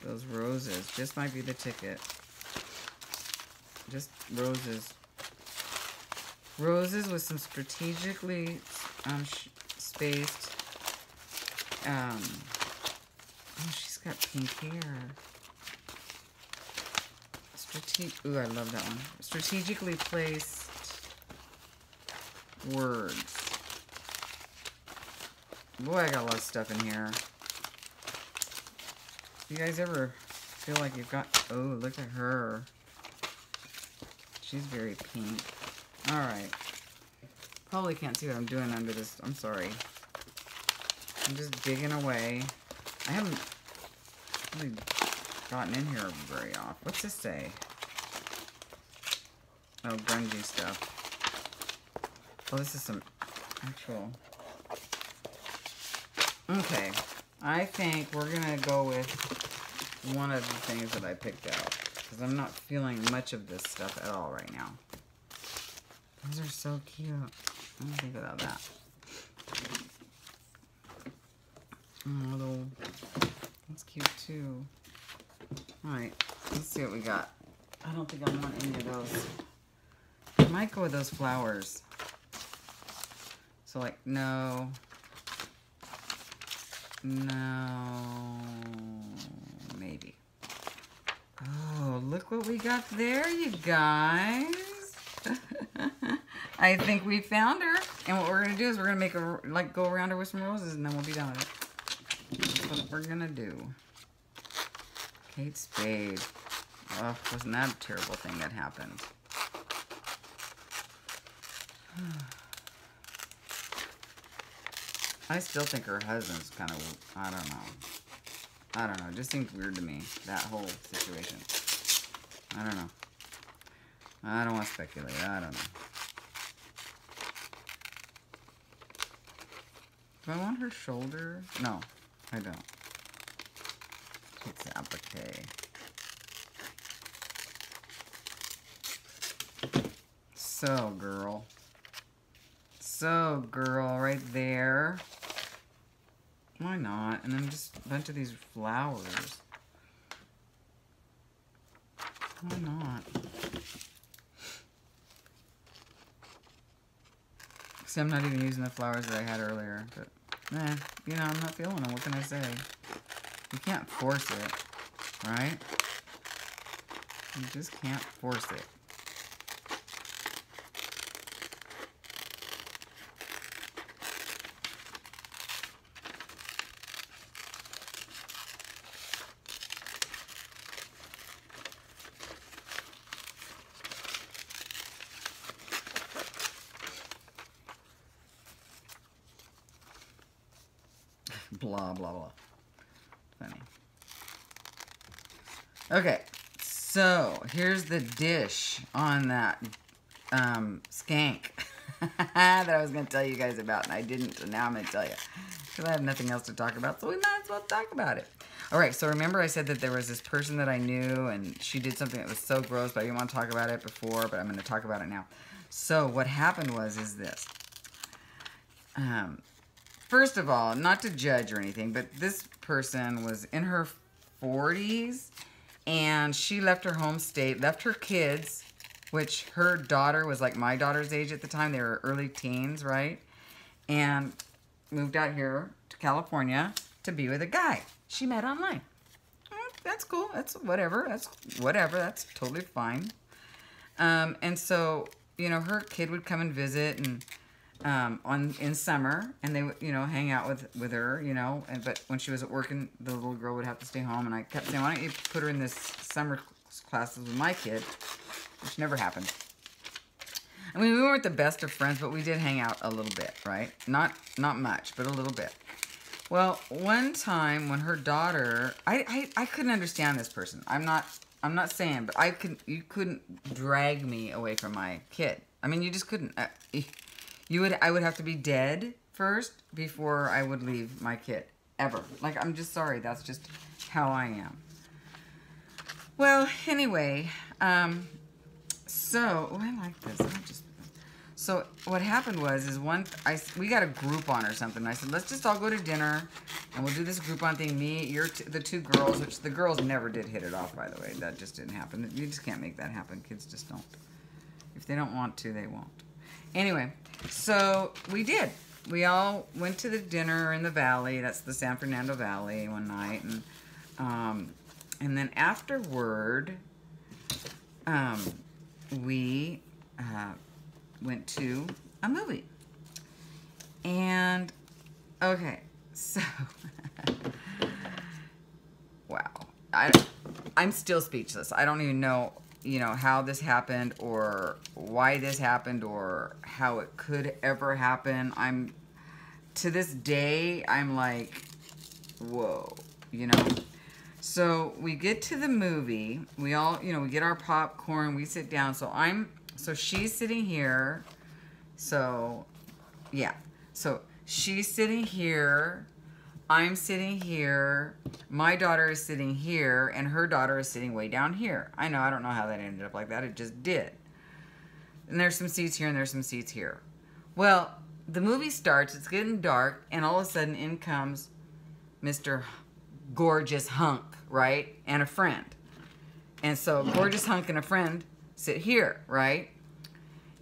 Those roses just might be the ticket. Just roses. Roses with some strategically spaced. Oh, she's got pink hair. Ooh, I love that one. Strategically placed words. Boy, I got a lot of stuff in here. You guys ever feel like you've got... Oh, look at her. She's very pink. Alright. Probably can't see what I'm doing under this. I'm sorry. I'm just digging away. I haven't really gotten in here very often. What's this say? Oh, grungy stuff. Oh, this is some actual... Okay. I think we're going to go with one of the things that I picked out. Because I'm not feeling much of this stuff at all right now. Those are so cute. I didn't think about that. That's cute too. Alright, let's see what we got. I don't think I want any of those. I might go with those flowers. So like, no. No. Maybe. Oh, look what we got there, you guys. I think we found her. And what we're going to do is we're going to make her, like, go around her with some roses and then we'll be done with it. That's what we're going to do. Kate Spade. Oh, wasn't that a terrible thing that happened? I still think her husband's kind of, I don't know. I don't know. It just seems weird to me, that whole situation. I don't know. I don't want to speculate. I don't know. Do I want her shoulder? No, I don't. It's applique. So, girl. So, girl, right there. Why not? And then just a bunch of these flowers. Why not? See, I'm not even using the flowers that I had earlier, but, you know, I'm not feeling them. What can I say? You can't force it, right? You just can't force it. Blah, blah, blah. Funny. Okay, so here's the dish on that skank that I was going to tell you guys about, and I didn't, and now I'm going to tell you. Because I have nothing else to talk about, so we might as well talk about it. Alright, so remember I said that there was this person that I knew, and she did something that was so gross, but I didn't want to talk about it before, but I'm going to talk about it now. So what happened is this. First of all, not to judge or anything, but this person was in her 40s, and she left her home state, left her kids which her daughter was like my daughter's age at the time. They were early teens, right? And moved out here to California to be with a guy she met online. That's cool. That's whatever. That's whatever. That's totally fine. And so, you know, her kid would come and visit and in summer, and they would, you know, hang out with her, you know. But when she was at work, and the little girl would have to stay home, and I kept saying, why don't you put her in this summer classes with my kid, which never happened. I mean, we weren't the best of friends, but we did hang out a little bit, right? Not much, but a little bit. Well, one time when her daughter, I couldn't understand this person. I'm not saying, but you couldn't drag me away from my kid. I mean, you just couldn't. I would have to be dead first before I would leave my kid, ever. Like, I'm just sorry. That's just how I am. Well, anyway, so I like this. So what happened was we got a Groupon or something. I said, let's just all go to dinner, and we'll do this Groupon thing. Me, the two girls, which the girls never did hit it off, by the way. That just didn't happen. You just can't make that happen. Kids just don't. If they don't want to, they won't. Anyway, so we did. We all went to the dinner in the valley. That's the San Fernando Valley one night, and then afterward, we went to a movie. And okay, so wow, I'm still speechless. I don't even know, you know, how this happened or why this happened or how it could ever happen. To this day, I'm like, whoa, you know. So we get to the movie. We all, you know, we get our popcorn. We sit down. So she's sitting here. So, yeah. So she's sitting here. I'm sitting here. My daughter is sitting here. And her daughter is sitting way down here. I know. I don't know how that ended up like that. It just did. And there's some seats here and there's some seats here. Well, the movie starts. It's getting dark. And all of a sudden, in comes Mr. Gorgeous Hunk, right? And a friend. And so Gorgeous Hunk and a friend sit here, right?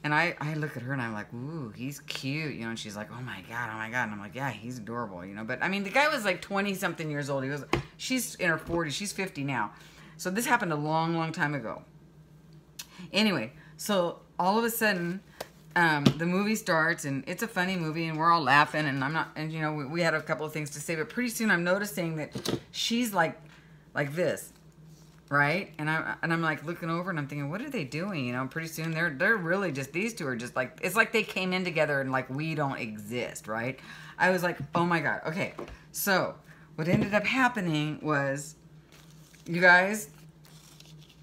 And I look at her and I'm like, ooh, he's cute, you know, and she's like, oh my God. And I'm like, yeah, he's adorable, you know. But I mean, the guy was like 20-something years old. She's in her 40s. She's 50 now. So this happened a long, long time ago. Anyway, so all of a sudden, the movie starts, and it's a funny movie, and we're all laughing, and you know, we had a couple of things to say, but pretty soon I'm noticing that she's like this, right? And I'm like looking over, and I'm thinking, what are they doing? You know, pretty soon they're really just, these two are just like, it's like they came in together and like we don't exist, right? I was like, oh my God. Okay, so what ended up happening was, you guys,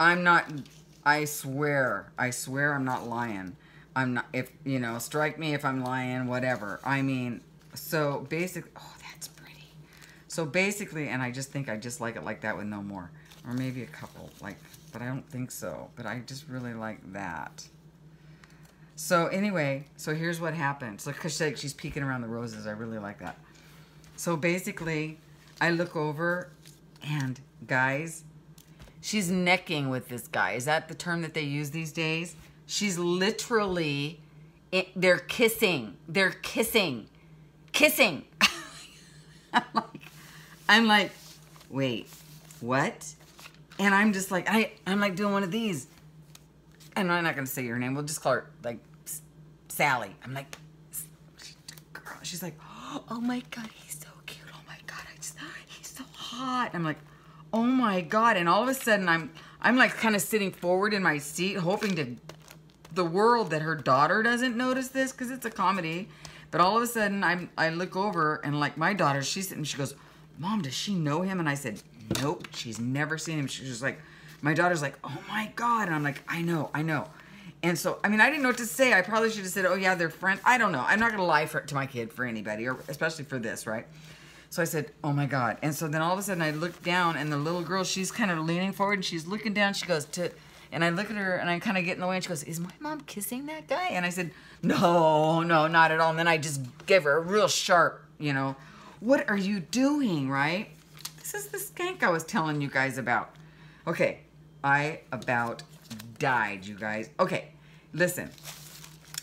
I swear I'm not lying. I'm not, if, you know, strike me if I'm lying, whatever. I mean, so basically, oh, that's pretty. So basically, and I just think I just like it like that with no more. Or maybe a couple, like, but I don't think so. But I just really like that. So anyway, so here's what happened. So because she's peeking around the roses, I really like that. So basically, I look over, and guys, she's necking with this guy. Is that the term that they use these days? She's literally, they're kissing. They're kissing. Kissing. I'm like, wait, what? And I'm just like, I'm like doing one of these. And I'm not going to say her name. We'll just call her, like, Sally. I'm like, girl. She's like, oh my God, he's so cute. Oh my God, he's so hot. I'm like, oh my God. And all of a sudden, I'm like kind of sitting forward in my seat, hoping to the world that her daughter doesn't notice this, because it's a comedy. But all of a sudden, I look over, and like my daughter, she's sitting, she goes, Mom, does she know him? And I said, nope, she's never seen him. She's just like, my daughter's like, oh my God. And I'm like, I know. And so, I mean, I didn't know what to say. I probably should have said, oh yeah, they're friends. I don't know. I'm not going to lie to my kid for anybody, or especially for this, right? So I said, oh my God. And so then all of a sudden I looked down, and the little girl, she's kind of leaning forward, and she's looking down. She goes, and I look at her, and I kind of get in the way, and she goes, is my mom kissing that guy? And I said, no, not at all. And then I just gave her a real sharp, you know, what are you doing, right? This is the skank I was telling you guys about. Okay, I about died, you guys. Okay, listen.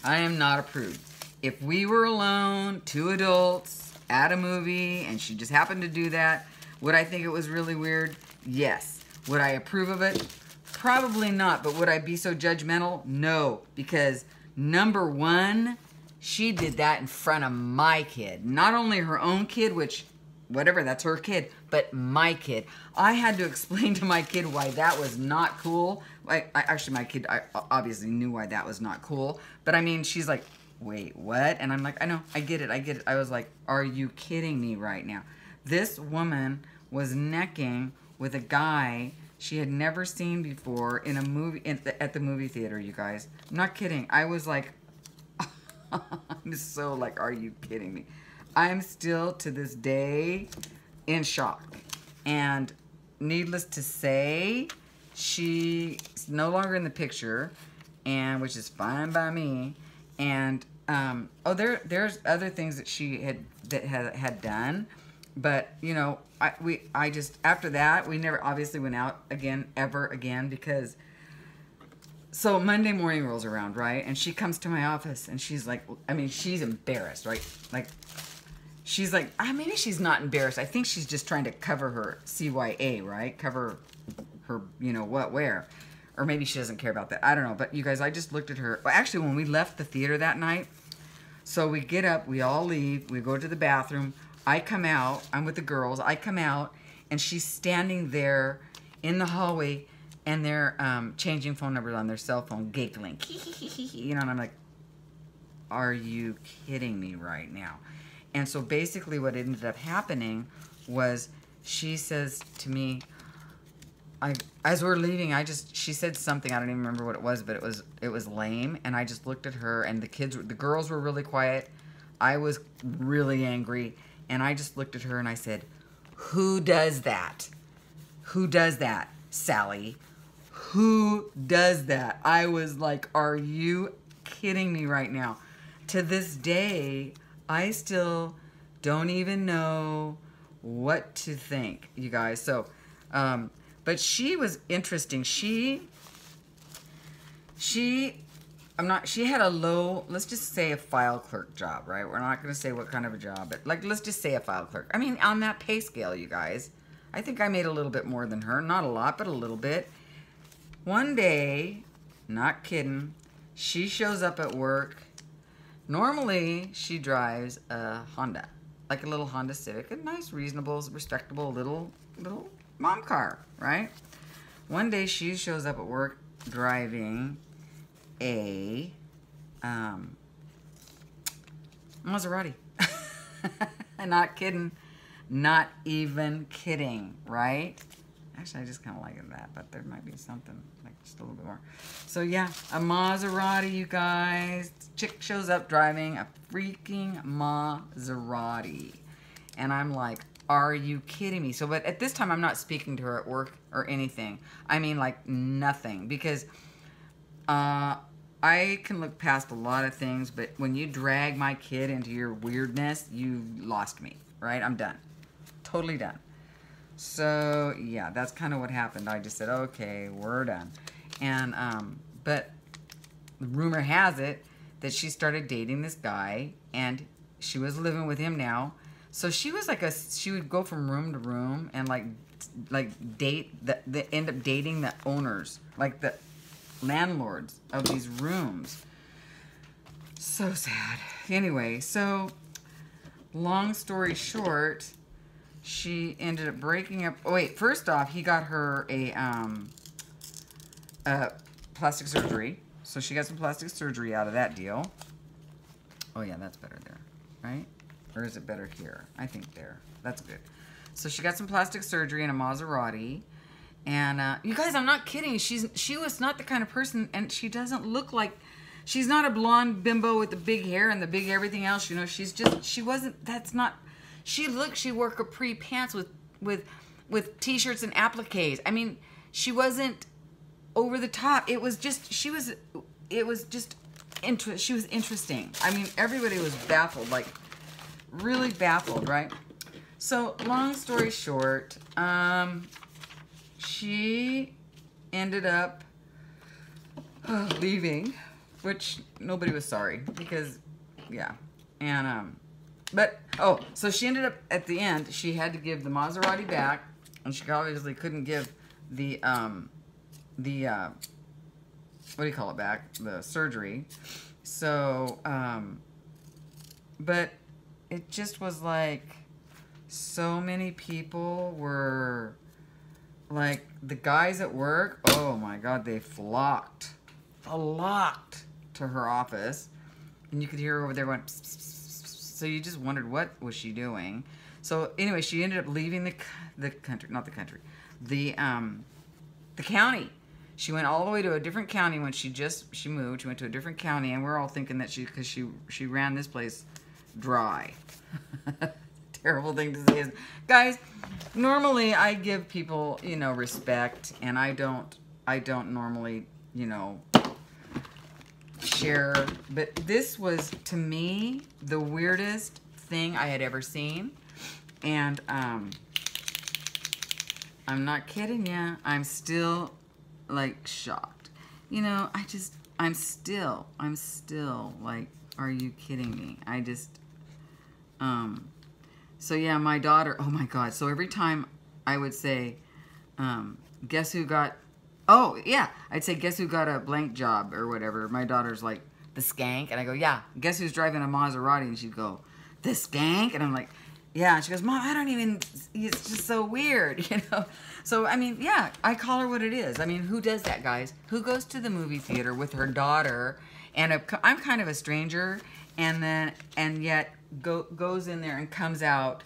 I am not a prude. If we were alone, 2 adults, at a movie, and she just happened to do that, would I think it was really weird? Yes. Would I approve of it? Probably not. But would I be so judgmental? No. Because, number one, she did that in front of my kid. Not only her own kid, which, whatever, that's her kid, but my kid. I had to explain to my kid why that was not cool. Actually, my kid I obviously knew why that was not cool. But I mean, she's like, wait, what? And I'm like, I know, I get it, I get it. I was like, are you kidding me right now? This woman was necking with a guy she had never seen before in a movie, at the movie theater, you guys. I'm not kidding. I was like, I'm so like, are you kidding me? I'm still, to this day, in shock. And needless to say, she's no longer in the picture, and which is fine by me. And oh, there's other things that she had done, but you know, I just, after that, we never obviously went out again, ever again, because. So Monday morning rolls around, right? And she comes to my office, and she's like, I mean, she's embarrassed, right? Like, she's like, maybe she's not embarrassed. I think she's just trying to cover her CYA, right? Cover her, you know, what, where. Or maybe she doesn't care about that. I don't know. But you guys, I just looked at her. Well, actually, when we left the theater that night, so we get up, we all leave, we go to the bathroom. I come out, I'm with the girls. I come out, and she's standing there in the hallway, and they're changing phone numbers on their cell phone, giggling. You know, and I'm like, are you kidding me right now? And so basically what ended up happening was she says to me, as we're leaving, she said something, I don't even remember what it was, but it was lame. And I just looked at her, and the girls were really quiet. I was really angry. And I just looked at her and I said, who does that? Who does that, Sally? Who does that? I was like, are you kidding me right now? To this day, I still don't even know what to think, you guys. So, but she was interesting. She had a low, let's just say a file clerk job, right? We're not going to say what kind of a job, but like, let's just say a file clerk. I mean, on that pay scale, you guys, I think I made a little bit more than her. Not a lot, but a little bit. One day, not kidding, she shows up at work. Normally, she drives a Honda, like a little Honda Civic, a nice, reasonable, respectable little mom car, right? One day, she shows up at work driving a Maserati. Not kidding. Not even kidding, right? Actually, I just kind of like that, but there might be something, like just a little bit more. So yeah, a Maserati, you guys. Chick shows up driving a freaking Maserati. And I'm like, are you kidding me? So, but at this time, I'm not speaking to her at work or anything. I mean, like, nothing. Because I can look past a lot of things, but when you drag my kid into your weirdness, you lost me, right? I'm done. Totally done. So, yeah, that's kind of what happened. I just said, okay, we're done. And, but rumor has it that she started dating this guy, and she was living with him now. So she was like she would go from room to room and like date, end up dating the owners, like the landlords of these rooms. So sad. Anyway, so long story short, she ended up breaking up. Oh wait, first off, he got her a plastic surgery. So she got some plastic surgery out of that deal. Oh yeah, that's better there, right? Or is it better here? I think there. That's good. So she got some plastic surgery in a Maserati. And you guys, I'm not kidding. She was not the kind of person, and she doesn't look like, she's not a blonde bimbo with the big hair and the big everything else. You know, she wasn't, that's not, she wore capri pants with t-shirts and appliques. I mean, she wasn't over the top. It was just, she was interesting. I mean, everybody was baffled, like really baffled, right? So long story short, she ended up leaving, which nobody was sorry because, yeah. And, but, oh, so she ended up, at the end, she had to give the Maserati back, and she obviously couldn't give the what do you call it back? The surgery. So, but it just was like, so many people were, like, the guys at work, oh my God, they flocked to her office. And you could hear her over there going, pss, pss, pss, pss. So you just wondered, what was she doing? So anyway, she ended up leaving the country, not the country, the county. She went all the way to a different county when she moved. She went to a different county, and we're all thinking that because she ran this place dry. Terrible thing to say is, guys, normally I give people, you know, respect, and I don't normally, you know, share, but this was, to me, the weirdest thing I had ever seen. And I'm not kidding ya. I'm still, like, shocked. You know, I'm still like, are you kidding me? I just, so yeah, my daughter, oh my God. So every time I would say, guess who got, oh yeah, I'd say, guess who got a blank job or whatever. My daughter's like, the skank. And I go, yeah, guess who's driving a Maserati? And she'd go, the skank? And I'm like, yeah. And she goes, Mom, I don't even, it's just so weird, you know? So, I mean, yeah, I call her what it is. I mean, who does that, guys? Who goes to the movie theater with her daughter, and I'm kind of a stranger, and yet goes in there and comes out,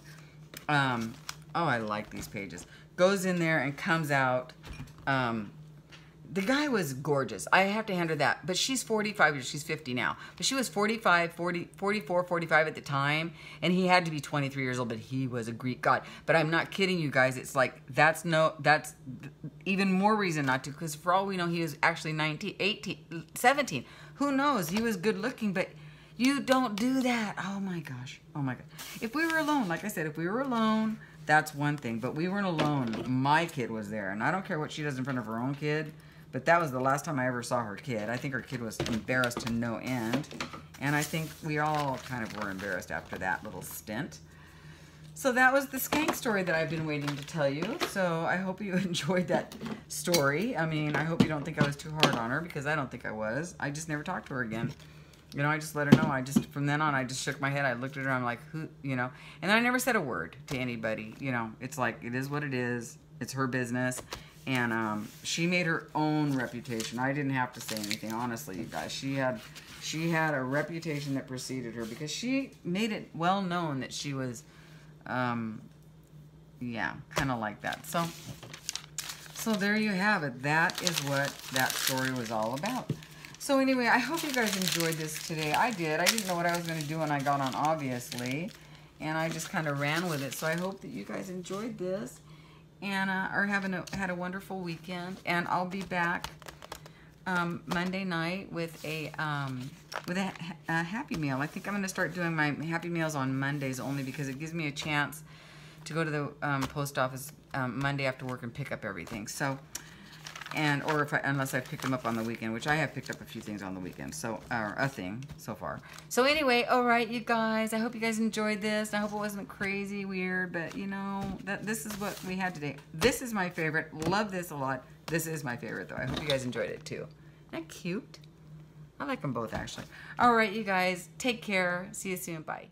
oh, I like these pages, goes in there and comes out, the guy was gorgeous. I have to hand her that. But she's 45 years. She's 50 now. But she was 44, 45 at the time. And he had to be 23 years old. But he was a Greek god. But I'm not kidding you guys. It's like, that's even more reason not to. Because for all we know, he was actually 19, 18, 17. Who knows? He was good looking. But you don't do that. Oh my gosh. Oh my God. If we were alone, like I said, if we were alone, that's one thing. But we weren't alone. My kid was there. And I don't care what she does in front of her own kid. But that was the last time I ever saw her kid. I think her kid was embarrassed to no end. And I think we all kind of were embarrassed after that little stint. So that was the skank story that I've been waiting to tell you. So I hope you enjoyed that story. I mean, I hope you don't think I was too hard on her, because I don't think I was. I just never talked to her again. You know, I just let her know. From then on, I just shook my head. I looked at her. I'm like, who, you know. And I never said a word to anybody. You know, it's like, it is what it is. It's her business. And she made her own reputation. I didn't have to say anything, honestly, you guys. She had a reputation that preceded her, because she made it well known that she was, yeah, kind of like that. So there you have it. That is what that story was all about. So anyway, I hope you guys enjoyed this today. I did. I didn't know what I was going to do when I got on, obviously. And I just kind of ran with it. So I hope that you guys enjoyed this. And are had a wonderful weekend, and I'll be back Monday night with a Happy Meal. I think I'm going to start doing my Happy Meals on Mondays only, because it gives me a chance to go to the post office Monday after work and pick up everything. So, or unless I picked them up on the weekend, which I have picked up a few things on the weekend, so, or a thing so far. So anyway, all right, you guys, I hope you guys enjoyed this. I hope it wasn't crazy weird, but you know, this is what we had today. This is my favorite. Love this a lot. This is my favorite, though. I hope you guys enjoyed it too. Isn't that cute? I like them both, actually. All right, you guys, take care. See you soon. Bye.